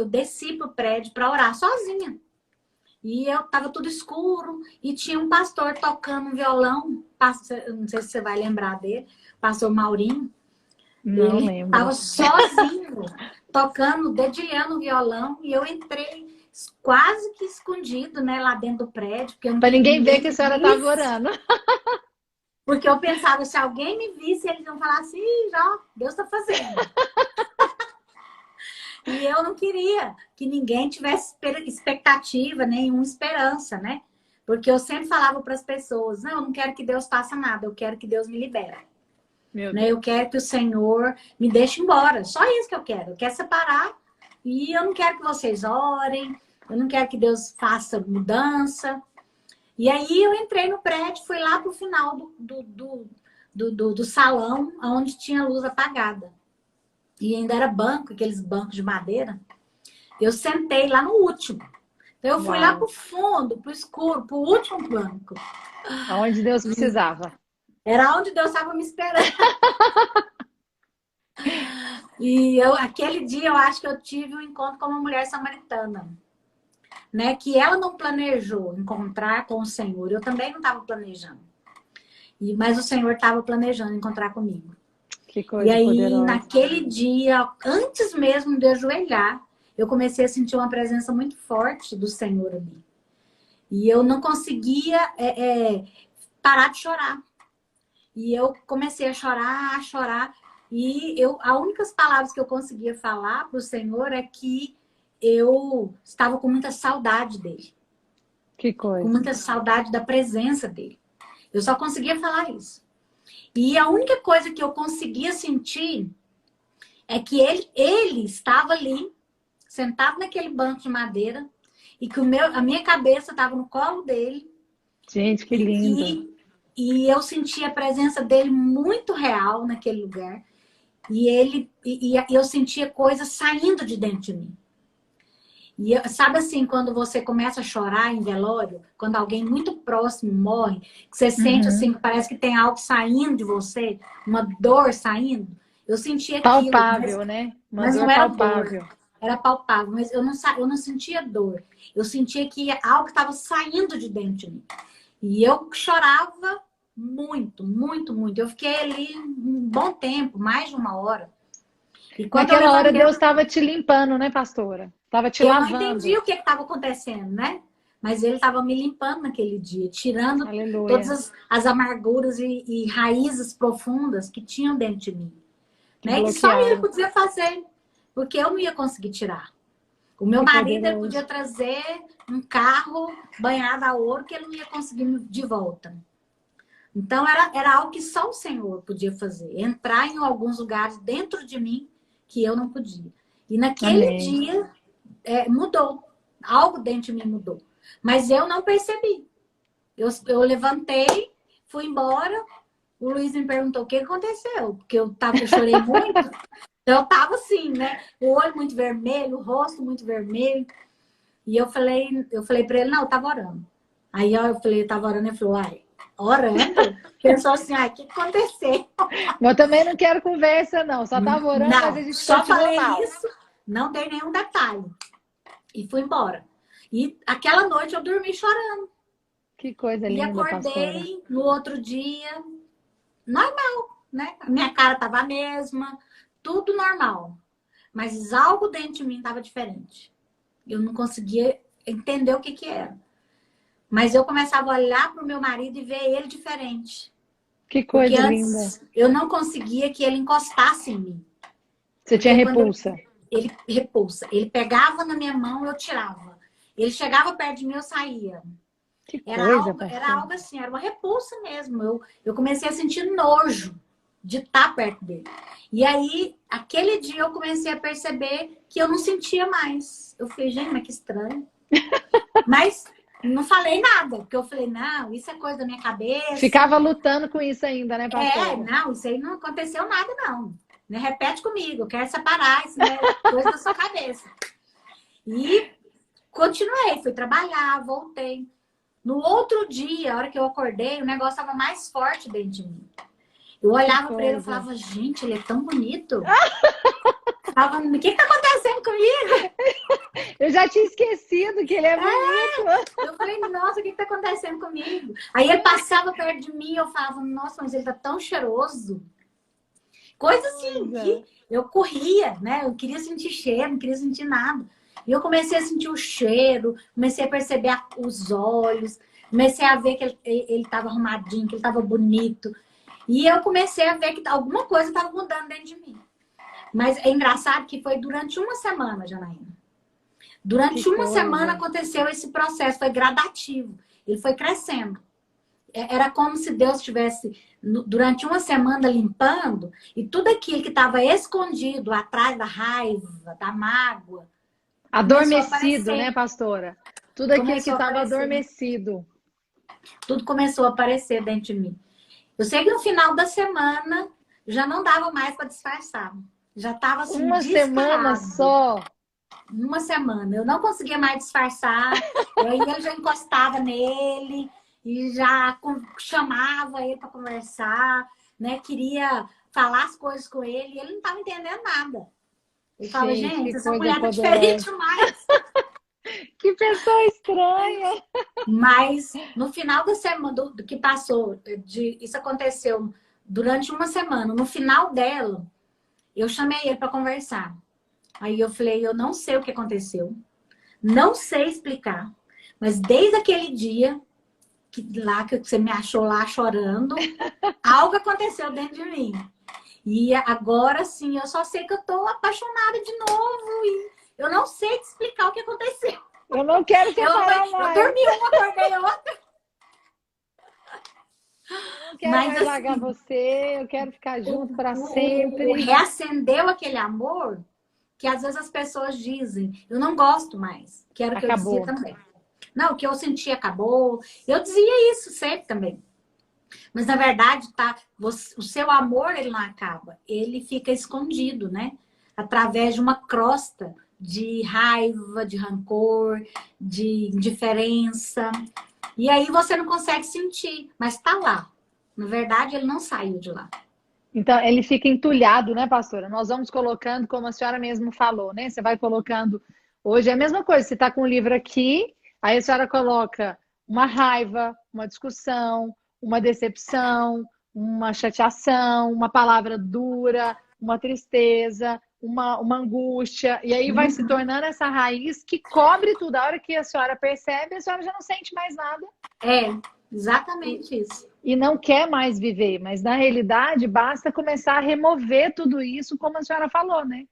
desci para o prédio para orar sozinha. E eu tava tudo escuro e tinha um pastor tocando um violão. Não sei se você vai lembrar dele, pastor Maurinho. Não Ele lembro. tava sozinho, tocando, dedilhando o violão, e eu entrei quase que escondido, né, lá dentro do prédio, porque eu não Para queria que ninguém ver ninguém que a me senhora estava visse. orando. Porque eu pensava, se alguém me visse, eles iam falar assim, já, Deus tá fazendo. E eu não queria que ninguém tivesse expectativa, nenhuma esperança, né? Porque eu sempre falava para as pessoas, não, eu não quero que Deus faça nada, eu quero que Deus me libere. Meu Né? Eu Deus. quero que o Senhor me deixe embora. Só isso que eu quero. Eu quero separar e eu não quero que vocês orem, eu não quero que Deus faça mudança. E aí eu entrei no prédio, fui lá pro final do salão, onde tinha a luz apagada. E ainda era banco, aqueles bancos de madeira. Eu sentei lá no último. Então eu fui lá pro Uau. fundo, pro escuro, pro último banco. Aonde Deus precisava. Era onde Deus estava me esperando. E aquele dia eu acho que eu tive um encontro com uma mulher samaritana, né? Que ela não planejou encontrar com o Senhor. Eu também não estava planejando. Mas o Senhor estava planejando encontrar comigo. Que E coisa aí, poderosa. naquele dia, antes mesmo de eu ajoelhar, eu comecei a sentir uma presença muito forte do Senhor ali. E eu não conseguia parar de chorar. E eu comecei a chorar, a chorar. E as únicas palavras que eu conseguia falar para o Senhor é que eu estava com muita saudade dele. Que Com coisa. muita saudade da presença dele. Eu só conseguia falar isso. E a única coisa que eu conseguia sentir é que ele estava ali, sentado naquele banco de madeira, e que a minha cabeça estava no colo dele. Gente, que lindo. E eu sentia a presença dele muito real naquele lugar. E eu sentia coisas saindo de dentro de mim. E sabe assim, quando você começa a chorar em velório, quando alguém muito próximo morre, que você sente assim, que parece que tem algo saindo de você, uma dor saindo. Eu sentia aquilo, Palpável, né? Uma mas dor não era palpável. dor. Era palpável, mas eu não sentia dor. Eu sentia que algo estava saindo de dentro de mim. E eu chorava muito, muito, muito. Eu fiquei ali um bom tempo, mais de 1 hora. E quando eu Naquela hora levantei, Deus estava te limpando, né, pastora? Estava te eu não entendi lavando. o que estava acontecendo, né? Mas ele estava me limpando naquele dia, tirando todas Aleluia. as amarguras e raízes profundas que tinham dentro de mim. Que Né? Que só ele bloquearam. podia fazer, porque eu não ia conseguir tirar. O meu Que marido, ele podia poderoso. trazer um carro banhado a ouro que ele não ia conseguir de volta. Então, era algo que só o Senhor podia fazer. Entrar em alguns lugares dentro de mim que eu não podia. E naquele Amém. dia, mudou. Algo dentro de mim mudou. Mas eu não percebi. Eu levantei, fui embora. O Luiz me perguntou o que aconteceu. Porque eu chorei muito. Eu tava assim, né? O olho muito vermelho, o rosto muito vermelho. E eu falei para ele, não, eu tava orando. Aí eu falei, eu tava orando, ele falou, ai, orando? Pensou assim, ai, o que aconteceu? Mas eu também não quero conversa, não. Só estava orando, mas a Não, gente só continuou falei mal. isso, não dei nenhum detalhe. E fui embora. E aquela noite eu dormi chorando. Que coisa E linda, pastora. acordei no outro dia, normal, né? A minha cara tava a mesma, tudo normal. Mas algo dentro de mim tava diferente. Eu não conseguia entender o que que era. Mas eu começava a olhar para o meu marido e ver ele diferente. Que Porque coisa linda. antes eu não conseguia que ele encostasse em mim. Você tinha Porque quando repulsa. ele repulsa, ele pegava na minha mão, eu tirava. Ele chegava perto de mim, eu saía. Que Era coisa, algo, era pastora. algo assim, era uma repulsa mesmo. Eu comecei a sentir nojo de estar perto dele. E aí, aquele dia eu comecei a perceber que eu não sentia mais. Eu falei, gente, mas que estranho. Mas não falei nada, porque eu falei, não, isso é coisa da minha cabeça. Ficava lutando com isso ainda, né, pastora? Não, isso aí não aconteceu nada, não. Né? Repete comigo, eu quero separar, isso não é coisa da sua cabeça. E continuei, fui trabalhar, voltei. No outro dia, a hora que eu acordei, o negócio estava mais forte dentro de mim. Eu Que olhava para ele e coisa. falava, gente, ele é tão bonito. Falava, o que está acontecendo comigo? Eu já tinha esquecido que ele é bonito. Eu falei, nossa, o que está acontecendo comigo? Aí ele passava perto de mim e eu falava, nossa, mas ele tá tão cheiroso. Coisa assim, que eu corria, né? Eu queria sentir cheiro, não queria sentir nada. E eu comecei a sentir o cheiro, comecei a perceber os olhos, comecei a ver que ele estava arrumadinho, que ele estava bonito. E eu comecei a ver que alguma coisa estava mudando dentro de mim. Mas é engraçado que foi durante 1 semana, Janaína. Que Durante uma semana coisa. aconteceu esse processo, foi gradativo. Ele foi crescendo. Era como se Deus estivesse, durante 1 semana, limpando, e tudo aquilo que estava escondido atrás da raiva, da mágoa, começou a Adormecido, né, aparecer. pastora? Tudo aquilo que Começou a estava aparecer. adormecido. Tudo começou a aparecer dentro de mim. Eu sei que no final da semana já não dava mais para disfarçar. Já estava assim, Uma semana descarado. só. 1 semana. Eu não conseguia mais disfarçar. E aí eu já encostava nele e já chamava ele para conversar, né? Queria falar as coisas com ele e ele não estava entendendo nada. Ele falava, Gente, que gente, essa coisa mulher tá diferente poderosa. demais. Que pessoa estranha. Mas no final da semana do que passou, isso aconteceu durante 1 semana. No final dela, eu chamei ele para conversar. Aí eu falei, eu não sei o que aconteceu, não sei explicar, mas desde aquele dia lá que você me achou lá chorando, algo aconteceu dentro de mim. E agora sim, eu só sei que eu tô apaixonada de novo e eu não sei te explicar o que aconteceu. Eu não quero separar Eu mais. dormi uma, acordei outra. Eu não quero mais largar você, eu quero ficar junto para sempre. Reacendeu aquele amor que às vezes as pessoas dizem, eu não gosto mais, que era o que eu dizia também. Não, o que eu senti acabou. Eu dizia isso sempre também. Mas na verdade, o seu amor ele não acaba, ele fica escondido, né? Através de uma crosta de raiva, de rancor, de indiferença. E aí você não consegue sentir, mas tá lá. Na verdade, ele não saiu de lá. Então, ele fica entulhado, né, pastora? Nós vamos colocando, como a senhora mesmo falou, né? Você vai colocando. Hoje é a mesma coisa, você está com o livro aqui, aí a senhora coloca uma raiva, uma discussão, uma decepção, uma chateação, uma palavra dura, uma tristeza, uma angústia, e aí vai se tornando essa raiz que cobre tudo. A hora que a senhora percebe, a senhora já não sente mais nada. É, exatamente isso. E não quer mais viver, mas na realidade basta começar a remover tudo isso, como a senhora falou, né?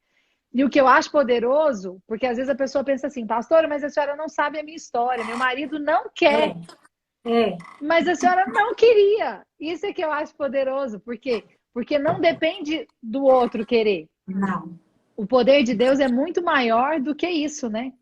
E o que eu acho poderoso, porque às vezes a pessoa pensa assim, pastora, mas a senhora não sabe a minha história, meu marido não quer. Mas a senhora não queria. Isso é que eu acho poderoso. Por quê? Porque não depende do outro querer. Não. O poder de Deus é muito maior do que isso, né?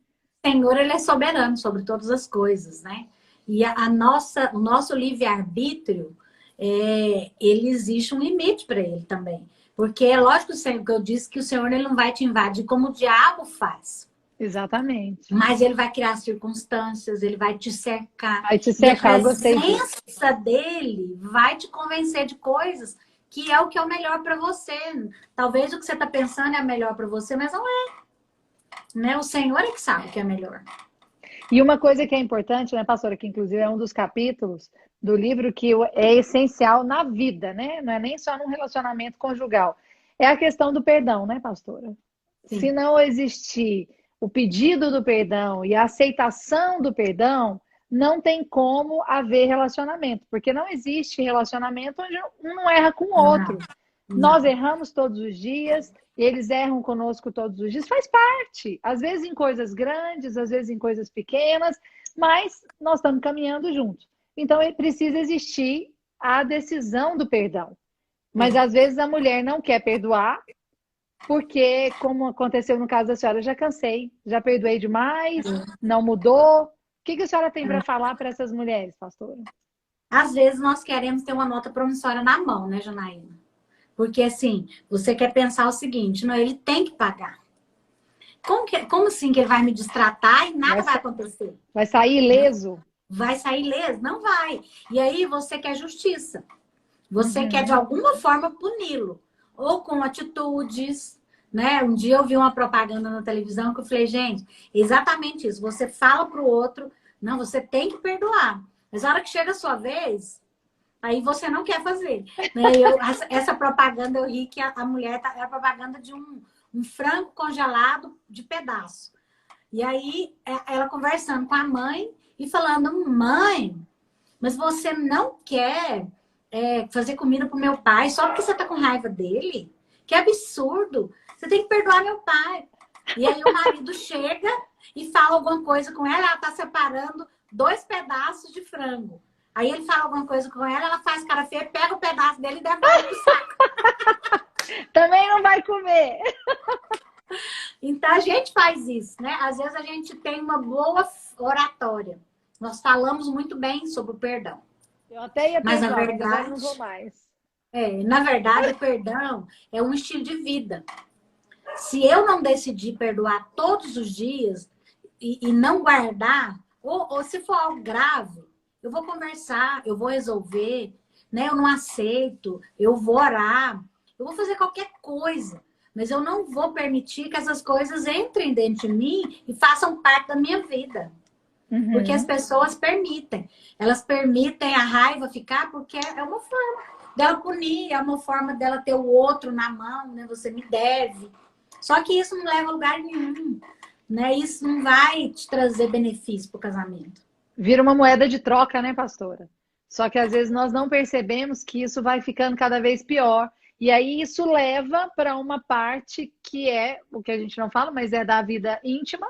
O Senhor, ele é soberano sobre todas as coisas, né? E o nosso livre-arbítrio, ele existe um limite para ele também. Porque é lógico que eu disse que o Senhor ele não vai te invadir como o diabo faz. Exatamente. Mas ele vai criar circunstâncias, ele vai te cercar. Vai te cercar, eu gostei disso. A presença dele vai te convencer de coisas que é o que é o melhor para você. Talvez o que você está pensando é melhor para você, mas não é. Né? O Senhor é que sabe o que é melhor. E uma coisa que é importante, né, pastora, que inclusive é um dos capítulos do livro que é essencial na vida, né? Não é nem só num relacionamento conjugal. É a questão do perdão, né, pastora? Sim. Se não existir o pedido do perdão e a aceitação do perdão, não tem como haver relacionamento, porque não existe relacionamento onde um não erra com o outro. Não. Nós erramos todos os dias, eles erram conosco todos os dias, faz parte. Às vezes em coisas grandes, às vezes em coisas pequenas, mas nós estamos caminhando juntos. Então, precisa existir a decisão do perdão. Mas às vezes a mulher não quer perdoar, porque, como aconteceu no caso da senhora, já cansei, já perdoei demais, não mudou. O que a senhora tem para falar para essas mulheres, pastora? Às vezes nós queremos ter uma nota promissória na mão, né, Janaína? Porque, assim, você quer pensar o seguinte, não, ele tem que pagar. Como assim que ele vai me destratar e nada vai acontecer? Vai sair ileso? Vai sair ileso? Não vai. E aí você quer justiça. Você quer, de alguma forma, puni-lo. Ou com atitudes, né? Um dia eu vi uma propaganda na televisão que eu falei, gente, exatamente isso. Você fala pro outro, não, você tem que perdoar. Mas na hora que chega a sua vez, aí você não quer fazer. Né? Essa propaganda eu ri que a mulher era propaganda de um frango congelado de pedaço. E aí ela conversando com a mãe e falando, mãe, mas você não quer fazer comida pro meu pai só porque você tá com raiva dele? Que absurdo! Você tem que perdoar meu pai. E aí o marido chega e fala alguma coisa com ela tá separando 2 pedaços de frango. Aí ele fala alguma coisa com ela faz cara feia, pega o pedaço dele e devolve pro saco. Também não vai comer. Então a gente faz isso, né? Às vezes a gente tem uma boa oratória. Nós falamos muito bem sobre o perdão. Eu até ia mas perdoar, na verdade, mas agora não vou mais. Na verdade, o perdão é um estilo de vida. Se eu não decidir perdoar todos os dias e não guardar, ou se for algo grave, eu vou conversar, eu vou resolver, né? Eu não aceito, eu vou orar, eu vou fazer qualquer coisa. Mas eu não vou permitir que essas coisas entrem dentro de mim e façam parte da minha vida. Porque as pessoas permitem. Elas permitem a raiva ficar porque é uma forma dela punir, é uma forma dela ter o outro na mão, né? Você me deve. Só que isso não leva a lugar nenhum. Né? Isso não vai te trazer benefício para o casamento. Vira uma moeda de troca, né, pastora? Só que às vezes nós não percebemos que isso vai ficando cada vez pior. E aí isso leva para uma parte que é o que a gente não fala, mas é da vida íntima,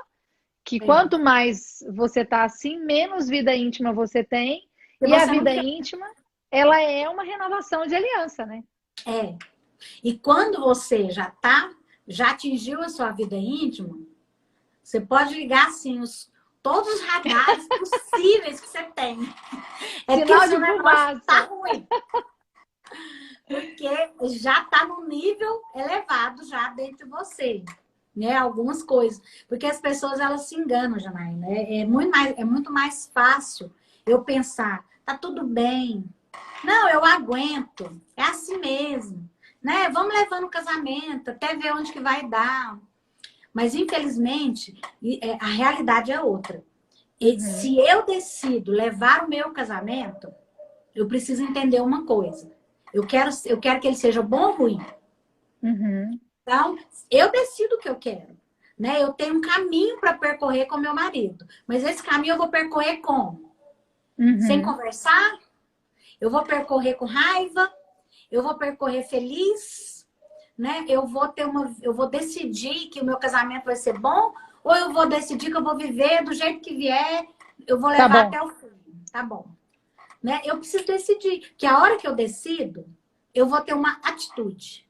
que É. quanto mais você tá assim, menos vida íntima você tem. E E a você não vida quer. íntima, ela é uma renovação de aliança, né? É. E quando você já atingiu a sua vida íntima, você pode ligar assim todos os radares possíveis que você tem. É porque Sinal seu de negócio tá fumaça. ruim. Porque já está num nível elevado já dentro de você, né? Algumas coisas. Porque as pessoas, elas se enganam, Janaína. É muito mais fácil eu pensar, tá tudo bem. Não, eu aguento. É assim mesmo. Né? Vamos levando o casamento, até ver onde que vai dar. Mas, infelizmente, a realidade é outra. E Uhum, se eu decido levar o meu casamento, eu preciso entender uma coisa. Eu quero que ele seja bom ou ruim. uhum, Então, eu decido o que eu quero. Né? Eu tenho um caminho para percorrer com meu marido. Mas esse caminho eu vou percorrer como? Sem uhum. conversar? Eu vou percorrer com raiva? Eu vou percorrer feliz? Né? Eu vou decidir que o meu casamento vai ser bom? Ou eu vou decidir que eu vou viver do jeito que vier? Eu vou Tá levar bom. até o fim. Tá bom. Né? Eu preciso decidir. Que a hora que eu decido, eu vou ter uma atitude.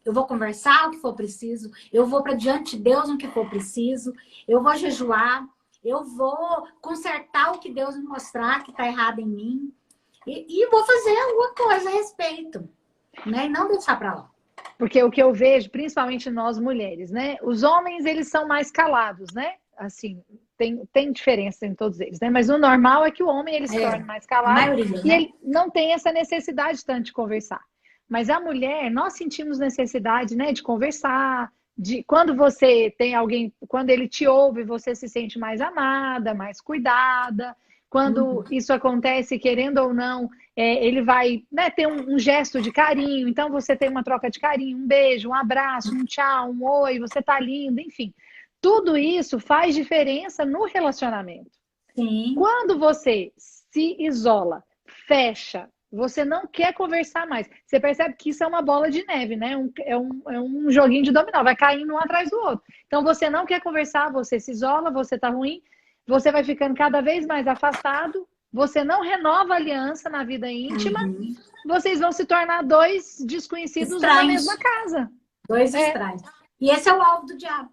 Eu vou conversar o que for preciso. Eu vou para diante de Deus o que for preciso. Eu vou jejuar. Eu vou consertar o que Deus me mostrar que está errado em mim. E vou fazer alguma coisa a respeito. Né? E não deixar para lá. Porque o que eu vejo, principalmente nós mulheres, né? Os homens, eles são mais calados, né? Assim, tem diferença em todos eles, né? Mas o normal é que o homem, ele se É, torne mais a calado maioria, e né? ele não tem essa necessidade tanto de conversar. Mas a mulher, nós sentimos necessidade, né, de conversar, de quando você tem alguém, quando ele te ouve, você se sente mais amada, mais cuidada. Quando Uhum. isso acontece, querendo ou não, ele vai, né, ter um gesto de carinho, então você tem uma troca de carinho, um beijo, um abraço, um tchau, um oi, você tá linda, enfim. Tudo isso faz diferença no relacionamento. Sim, Quando você se isola, fecha, você não quer conversar mais, você percebe que isso é uma bola de neve, né? É um joguinho de dominó, vai caindo um atrás do outro. Então você não quer conversar, você se isola, você tá ruim, você vai ficando cada vez mais afastado, você não renova a aliança na vida íntima, uhum. vocês vão se tornar dois desconhecidos numa mesma Estranhos. casa. Dois É, estranhos. E esse é o alvo do diabo.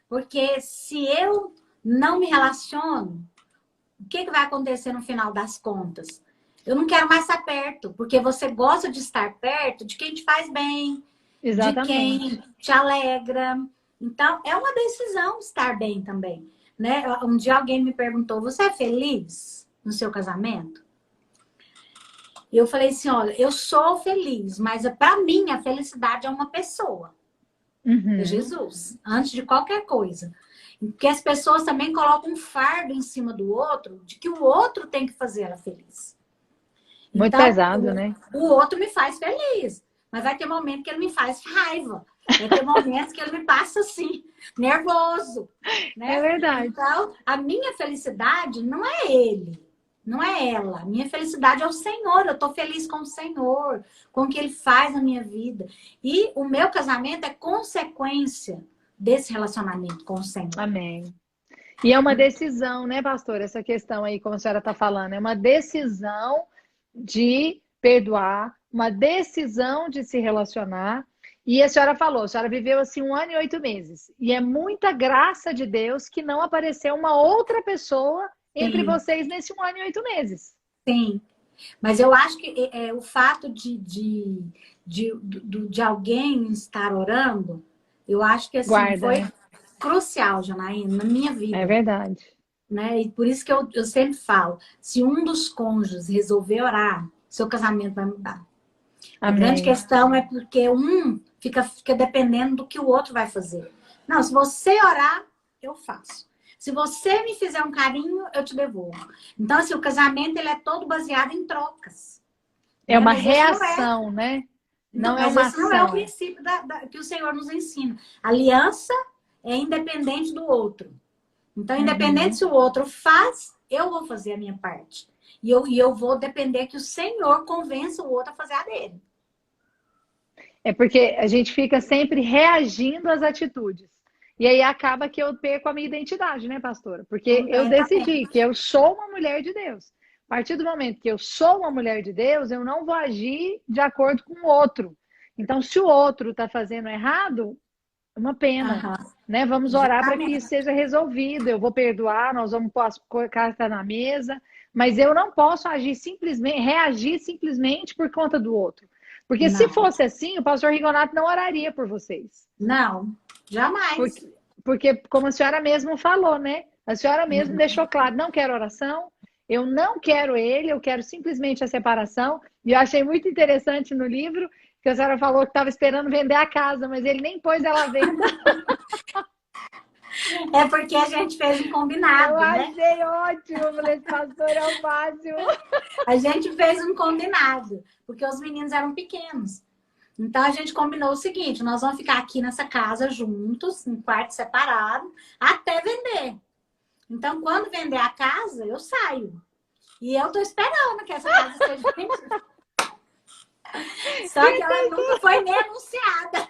Porque se eu não me relaciono, o que vai acontecer no final das contas? Eu não quero mais estar perto, porque você gosta de estar perto de quem te faz bem, de exatamente. quem te alegra. Então, é uma decisão estar bem também. Né? Um dia alguém me perguntou: você é feliz no seu casamento? E eu falei assim: olha, eu sou feliz, mas para mim a felicidade é uma pessoa. É Uhum. Jesus, antes de qualquer coisa. Porque as pessoas também colocam um fardo em cima do outro, de que o outro tem que fazer ela feliz. Muito Então, pesado, né? o outro me faz feliz, mas vai ter momento que ele me faz raiva. Vai ter momentos que ele me passa assim, nervoso, É né? verdade. Então, a minha felicidade não é ele, não é ela. A minha felicidade é o Senhor. Eu estou feliz com o Senhor, com o que ele faz na minha vida. E o meu casamento é consequência desse relacionamento com o Senhor. Amém. E é uma decisão, né, pastor? Essa questão aí, como a senhora está falando, é uma decisão de perdoar, uma decisão de se relacionar. E a senhora falou, a senhora viveu assim 1 ano e 8 meses. E é muita graça de Deus que não apareceu uma outra pessoa entre Sim, vocês nesse 1 ano e 8 meses. sim. Mas eu acho que o fato de alguém estar orando, eu acho que assim Guarda, foi né? crucial, Janaína, na minha É vida. verdade. Né? E por isso que eu sempre falo, se um dos cônjuges resolver orar, seu casamento vai mudar. A grande Amém. questão é porque um fica dependendo do que o outro vai fazer. Não, se você orar, eu faço. Se você me fizer um carinho, eu te devolvo. Então, assim, o casamento ele é todo baseado em trocas. É Né? uma reação, né? Não é Mas uma esse não é o ação. princípio que o Senhor nos ensina. Aliança é independente do outro. Então, independente Uhum. se o outro faz, eu vou fazer a minha parte. E eu vou depender que o Senhor convença o outro a fazer a dele. É porque a gente fica sempre reagindo às atitudes. E aí acaba que eu perco a minha identidade, né, pastora? Porque eu decidi que eu sou uma mulher de Deus. A partir do momento que eu sou uma mulher de Deus, eu não vou agir de acordo com o outro. Então, se o outro está fazendo errado, é uma pena, né? Vamos orar para que isso seja resolvido. Eu vou perdoar, nós vamos pôr as cartas na mesa, mas eu não posso agir simplesmente, reagir simplesmente por conta do outro. Porque se fosse assim, o pastor Rigonato não oraria por vocês. Não, jamais. Porque como a senhora mesmo falou, né? A senhora mesmo deixou claro, não quero oração, eu não quero ele, eu quero simplesmente a separação. E eu achei muito interessante no livro que a senhora falou que estava esperando vender a casa, mas ele nem pôs ela à venda. É porque a gente fez um combinado, né? Eu achei ótimo, falei, pastor, é o máximo. A gente fez um combinado, porque os meninos eram pequenos. Então a gente combinou o seguinte, nós vamos ficar aqui nessa casa juntos, em quarto separado, até vender. Então, quando vender a casa, eu saio. E eu tô esperando que essa casa seja vendida. Só que ela nunca foi nem anunciada.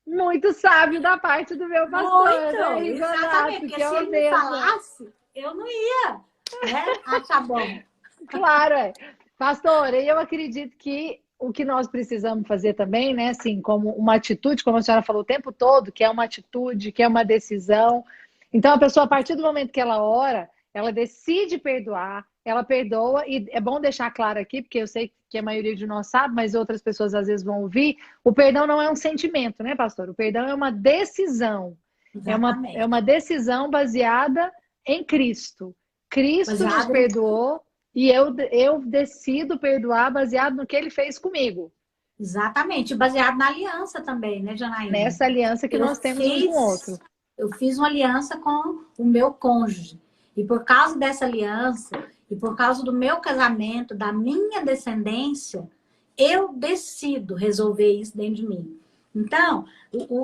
Muito sábio da parte do meu pastor. Muito, exatamente. Porque se ele me falasse, eu não ia, né, achar bom. Claro, é. Pastor, eu acredito que o que nós precisamos fazer também, né, assim, como uma atitude, como a senhora falou o tempo todo, que é uma atitude, que é uma decisão. Então, a pessoa, a partir do momento que ela ora, ela decide perdoar, ela perdoa, e é bom deixar claro aqui, porque eu sei que a maioria de nós sabe, mas outras pessoas às vezes vão ouvir, o perdão não é um sentimento, né, pastor? O perdão é uma decisão. É uma decisão baseada em Cristo. Cristo nos perdoou e eu decido perdoar baseado no que ele fez comigo. Exatamente, baseado na aliança também, né, Janaína? Nessa aliança que nós temos um com o outro. Eu fiz uma aliança com o meu cônjuge. E por causa dessa aliança, e por causa do meu casamento, da minha descendência, eu decido resolver isso dentro de mim. Então,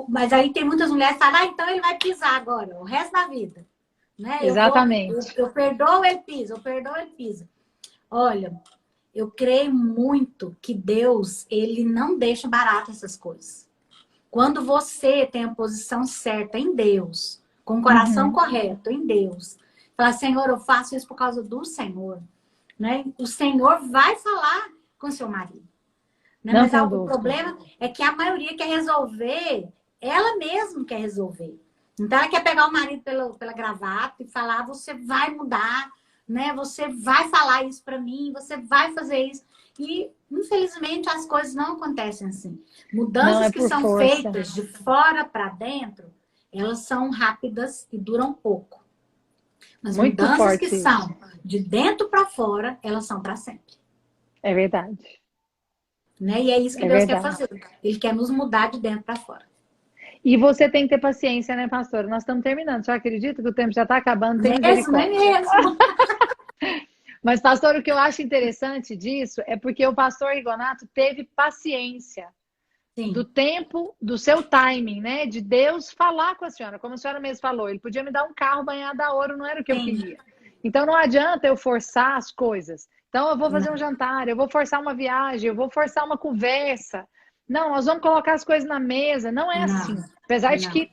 mas aí tem muitas mulheres que falam, então ele vai pisar agora, o resto da vida. Né? Exatamente. Eu perdoo, ele pisa, eu perdoo, ele pisa. Olha, eu creio muito que Deus, ele não deixa barato essas coisas. Quando você tem a posição certa em Deus, com o coração correto em Deus, fala, Senhor, eu faço isso por causa do Senhor. Né? O Senhor vai falar com seu marido. Né? Mas o problema é que a maioria quer resolver, ela mesma quer resolver. Então ela quer pegar o marido pela gravata e falar, você vai mudar, né? Você vai falar isso para mim, você vai fazer isso. E, infelizmente, as coisas não acontecem assim. Mudanças que são feitas de fora para dentro, elas são rápidas e duram pouco. Mas mudanças que são de dentro para fora, elas são para sempre. É verdade. Né? E é isso que Deus quer fazer. Ele quer nos mudar de dentro para fora. E você tem que ter paciência, né, pastora? Nós estamos terminando. Você acredita que o tempo já está acabando? Tem mesmo, é mesmo. Mas, pastor, o que eu acho interessante disso é porque o pastor Rigonato teve paciência. Sim. Do tempo, do seu timing, né? De Deus falar com a senhora. Como a senhora mesmo falou, ele podia me dar um carro banhado a ouro, não era o que eu queria. Então, não adianta eu forçar as coisas. Então, eu vou fazer um jantar, eu vou forçar uma viagem, eu vou forçar uma conversa. Não, nós vamos colocar as coisas na mesa. Não é assim. Apesar de que,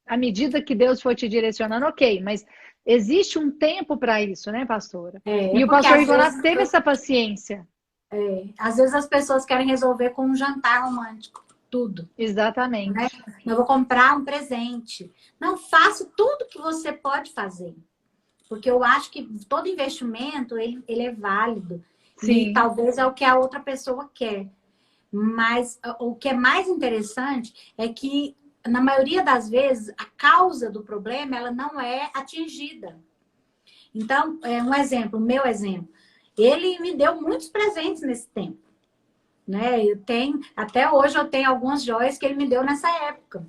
à medida que Deus for te direcionando, ok. Mas existe um tempo para isso, né, pastora? E o pastor Rigonato teve essa paciência. Às vezes as pessoas querem resolver com um jantar romântico. Tudo. Exatamente. Né? Eu vou comprar um presente. Não, faça tudo que você pode fazer. Porque eu acho que todo investimento, ele é válido. Sim. E talvez é o que a outra pessoa quer. Mas o que é mais interessante é que, na maioria das vezes, a causa do problema, ela não é atingida. Então, um exemplo, o meu exemplo. Ele me deu muitos presentes nesse tempo. Né? Até hoje eu tenho algumas joias que ele me deu nessa época.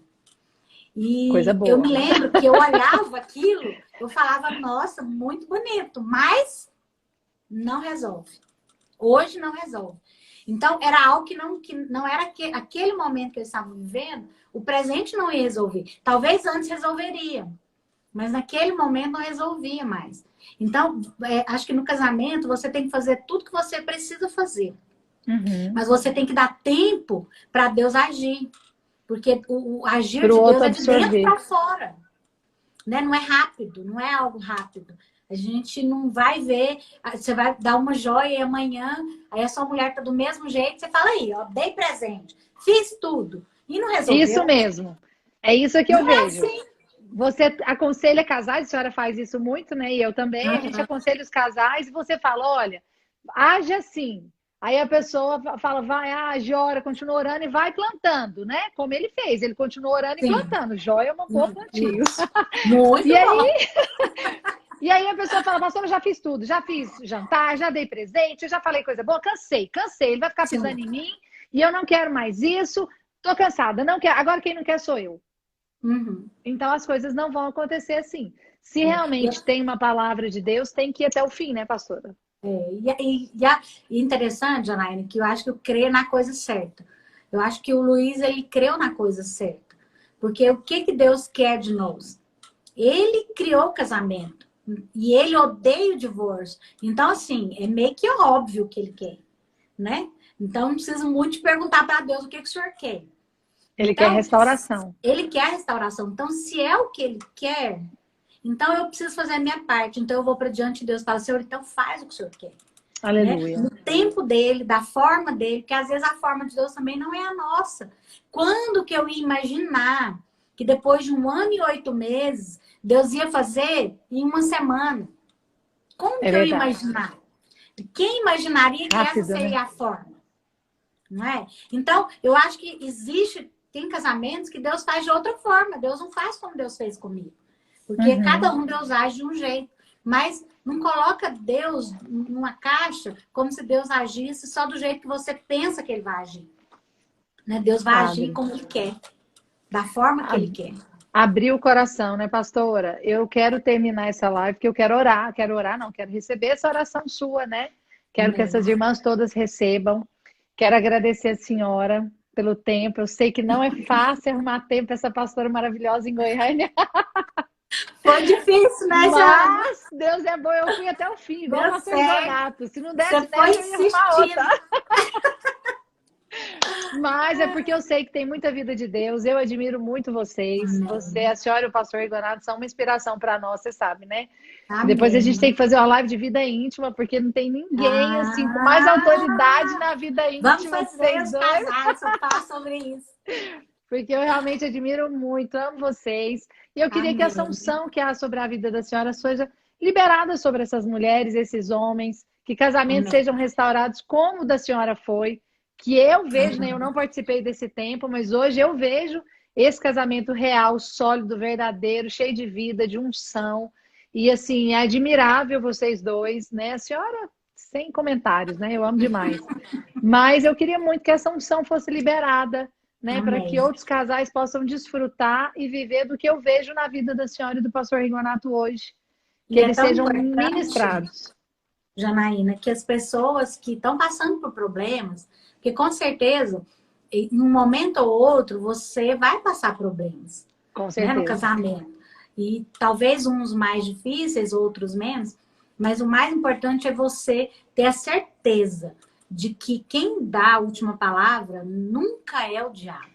E coisa boa. Eu me lembro que eu olhava aquilo, eu falava, nossa, muito bonito, mas não resolve. Hoje não resolve. Então, era algo que não era aquele momento que eles estavam vivendo, o presente não ia resolver. Talvez antes resolveria. mas naquele momento não resolvia mais. Então, acho que no casamento você tem que fazer tudo que você precisa fazer. Uhum. Mas você tem que dar tempo para Deus agir. Porque o agir Pro de Deus outro é de dentro absorver. para fora. Né? Não é rápido, não é algo rápido. A gente não vai ver, você vai dar uma joia e amanhã, aí a sua mulher tá do mesmo jeito, você fala aí, ó, dei presente, fiz tudo. E não Isso resolveu. mesmo. É isso que eu Não é vejo. assim. Você aconselha casais, a senhora faz isso muito, né? E eu também. A gente Uhum. aconselha os casais e você fala: olha, age assim. Aí a pessoa fala, vai, age, ora, continua orando e vai plantando, né? Como ele fez, ele continuou orando e Sim. plantando. Jóia é uma boa plantio. Isso. Muito E aí, bom. e aí a pessoa fala, pastor, eu já fiz tudo, já fiz jantar, já dei presente, eu já falei coisa boa, cansei. Ele vai ficar pisando Sim. em mim e eu não quero mais isso, tô cansada, não quero. Agora quem não quer sou eu. Uhum. Então as coisas não vão acontecer assim. Se É. realmente tem uma palavra de Deus, tem que ir até o fim, né, pastora? E interessante, Janaína, que eu acho que eu creio na coisa certa. Eu acho que o Luiz, ele creu na coisa certa. Porque o que Deus quer de nós? Ele criou o casamento. E ele odeia o divórcio. Então, assim, é meio que óbvio o que ele quer, né? Então, não preciso muito de perguntar para Deus o que o senhor quer. Ele quer Então, restauração. ele quer a restauração. Então, se é o que ele quer, então eu preciso fazer a minha parte. Então, eu vou para diante de Deus e falo, Senhor, então faz o que o senhor quer. Né? Aleluia. No tempo dele, da forma dele, porque às vezes a forma de Deus também não é a nossa. Quando que eu ia imaginar que depois de 1 ano e 8 meses, Deus ia fazer em 1 semana? Como É que eu ia verdade. imaginar? Quem imaginaria que essa Rápido, seria né? a forma? Não é? Então, eu acho que tem casamentos que Deus faz de outra forma. Deus não faz como Deus fez comigo. Porque cada Uhum. Deus age de um jeito. Mas não coloca Deus numa caixa como se Deus agisse só do jeito que você pensa que ele vai agir. Né? Deus vai agir Abre. como ele quer, da forma que ele quer. Abrir o coração, né, pastora? Eu quero terminar essa live porque eu quero orar, não, quero receber essa oração sua, né? Quero que Amém. essas irmãs todas recebam. Quero agradecer a senhora pelo tempo. Eu sei que não é fácil arrumar tempo para essa pastora maravilhosa em Goiânia, Foi difícil, né, Jana? mas Deus é bom. Eu fui até o fim, igual o Deu pastor certo. Donato. Se não Você desse foi nessa, eu ia arrumar outra. insistindo. Mas é porque eu sei que tem muita vida de Deus. Eu admiro muito vocês. Você, Amém. a senhora e o pastor Igor são uma inspiração para nós, você sabe, né? Depois a gente tem Amém. que fazer uma live de vida íntima, porque não tem ninguém assim com mais autoridade Ah, na vida vamos íntima que fazer vocês os dois. casais, eu falo sobre isso. Porque eu realmente admiro muito, amo vocês. E eu queria que essa Amém. unção que há sobre a vida da senhora seja liberada sobre essas mulheres, esses homens, que casamentos Amém. sejam restaurados como o da senhora foi, que eu vejo, né? Eu não participei desse tempo, mas hoje eu vejo esse casamento real, sólido, verdadeiro, cheio de vida, de unção. E assim, é admirável vocês dois, né? A senhora, sem comentários, né? Eu amo demais. Mas eu queria muito que essa unção fosse liberada, né, para que Amém. outros casais possam desfrutar e viver do que eu vejo na vida da senhora e do pastor Rigonato hoje. Que E é eles tão sejam importante, ministrados. Janaína, que as pessoas que estão passando por problemas, porque com certeza, em um momento ou outro, você vai passar problemas, Com né, no certeza. casamento. E talvez uns mais difíceis, outros menos, mas o mais importante é você ter a certeza de que quem dá a última palavra nunca é o diabo,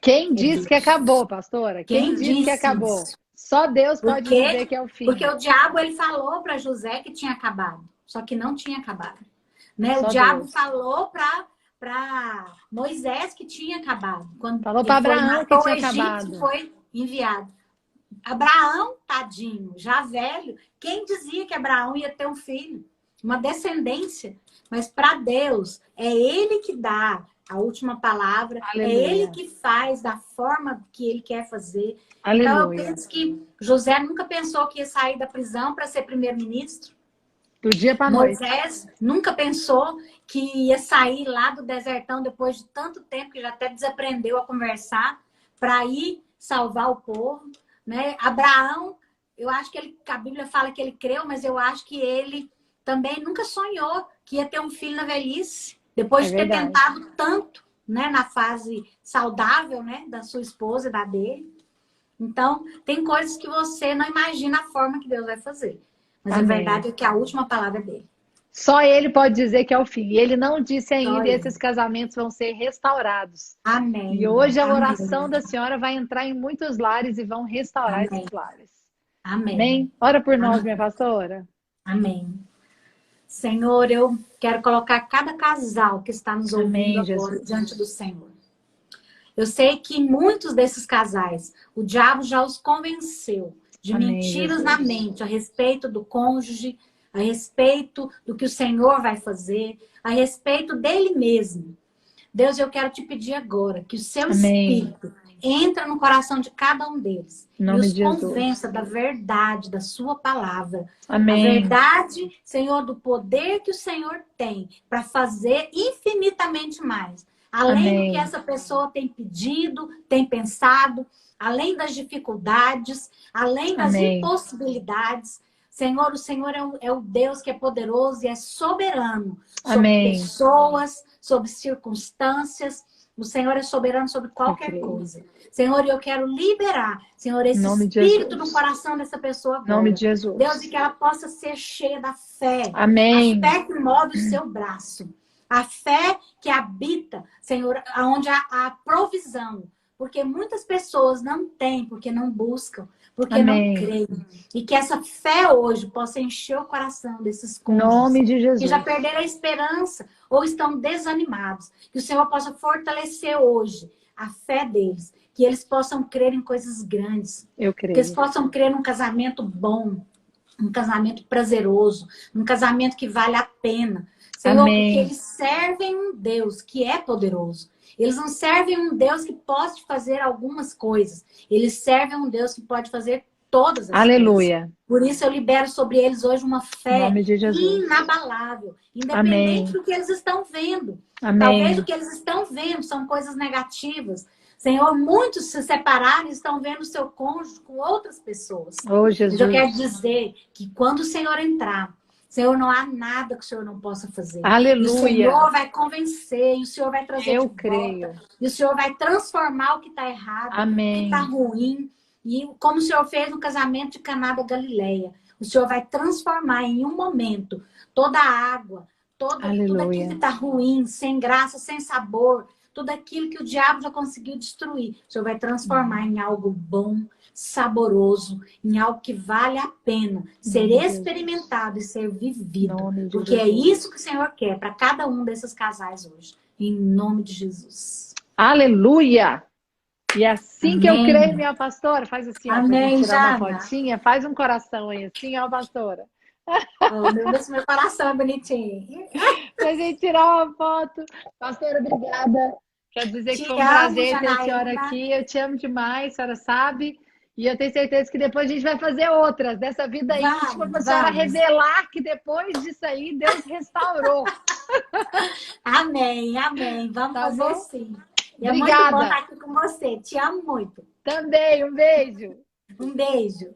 Quem é disse que Deus. acabou, pastora? Quem Quem disse que disse acabou? isso? Só Deus pode dizer Porque, que é o porque fim. o diabo ele falou para José que tinha acabado, só que não tinha acabado. Né? O Só diabo Deus. falou para Moisés que tinha acabado. Quando Falou para ele foi Abraão que matou o tinha Egito, acabado. foi enviado. Abraão, tadinho, já velho, quem dizia que Abraão ia ter um filho? Uma descendência. Mas para Deus, é Ele que dá a última palavra, é Ele Aleluia. que faz da forma que Ele quer fazer. Então, eu Aleluia. penso que José nunca pensou que ia sair da prisão para ser primeiro-ministro. Do dia para a noite. Moisés nunca pensou que ia sair lá do desertão depois de tanto tempo que já até desaprendeu a conversar para ir salvar o povo, né? Abraão, eu acho que a Bíblia fala que ele creu, mas eu acho que ele também nunca sonhou que ia ter um filho na velhice, depois É de ter verdade. tentado tanto, né, na fase saudável, né, da sua esposa e da dele. Então, tem coisas que você não imagina a forma que Deus vai fazer. Mas a Amém. verdade é que a última palavra é dele. Só ele pode dizer que é o fim. E ele não disse Só ainda, e ele. esses casamentos vão ser restaurados. Amém. E hoje a Amém. oração da senhora vai entrar em muitos lares e vão restaurar Amém. esses lares. Amém. Amém? Ora por nós, Amém. minha pastora. Amém. Senhor, eu quero colocar cada casal que está nos ouvindo Amém, agora Jesus. diante do Senhor. Eu sei que muitos desses casais, o diabo já os convenceu de Amém, mentiras Jesus. na mente a respeito do cônjuge, a respeito do que o Senhor vai fazer, a respeito dele mesmo. Deus, eu quero te pedir agora que o seu Amém. Espírito entre no coração de cada um deles Em e nome os de Jesus. convença da verdade, da sua palavra. A Amém. verdade, Senhor, do poder que o Senhor tem para fazer infinitamente mais. Além do Amém. que essa pessoa tem pedido, tem pensado, além das dificuldades, além das Amém. impossibilidades. Senhor, o Senhor é o Deus que é poderoso e é soberano sobre Amém. pessoas, sobre circunstâncias. O Senhor é soberano sobre qualquer creio. coisa. Senhor, eu quero liberar, Senhor, esse Em nome de espírito Jesus. no coração dessa pessoa Em nome agora. de Jesus. Deus, e que ela possa ser cheia da fé. Amém. A fé que move o seu braço. A fé que habita, Senhor, onde há provisão. Porque muitas pessoas não têm, porque não buscam, porque Amém. não creem. E que essa fé hoje possa encher o coração desses Em cônjuges nome de Jesus. que já perderam a esperança ou estão desanimados. Que o Senhor possa fortalecer hoje a fé deles. Que eles possam crer em coisas grandes. Eu Que eles creio. possam crer num casamento bom, um casamento prazeroso, um casamento que vale a pena. Senhor, Amém. porque eles servem um Deus que é poderoso. Eles não servem um Deus que pode fazer algumas coisas. Eles servem um Deus que pode fazer todas as coisas. Aleluia. Por isso eu libero sobre eles hoje uma Em fé nome de Jesus. inabalável, independente Amém. do que eles estão vendo. Amém. Talvez o que eles estão vendo são coisas negativas. Senhor, muitos se separaram e estão vendo o seu cônjuge com outras pessoas. Oh, Mas eu quero Jesus. dizer que quando o Senhor entrar, Senhor, não há nada que o Senhor não possa fazer. E o Aleluia. Senhor vai convencer, e o Senhor vai trazer Eu de volta. creio. E o Senhor vai transformar o que está errado, o que Amém. está ruim. E como o Senhor fez no casamento de Caná da Galileia, o Senhor vai transformar em um momento toda a água, tudo aquilo Aleluia. que está ruim, sem graça, sem sabor, tudo aquilo que o diabo já conseguiu destruir. O Senhor vai transformar em algo bom, saboroso, em algo que vale a pena ser Nome de experimentado e ser vivido. Nome de Porque é Jesus. isso que o Senhor quer para cada um desses casais hoje. Em nome de Jesus. Aleluia. E assim que eu Amém. creio, minha pastora, faz assim, ó, pra Amém, gente tirar uma Jana. fotinha, faz um coração aí, assim, ó, pastora. Oh, meu Deus, meu coração é bonitinho. Pra gente tirar uma foto. Pastora, obrigada. Quero dizer que Te foi um amo, prazer ter a Janaína. senhora aqui. Eu te amo demais, a senhora sabe. E eu tenho certeza que depois a gente vai fazer outras dessa vida íntima, para a senhora Vamos. revelar que depois disso aí Deus restaurou. Amém, amém. Vamos Tá fazer bom? sim. E é muito Obrigada. bom estar aqui com você. Te amo muito. Também, um beijo. Um beijo.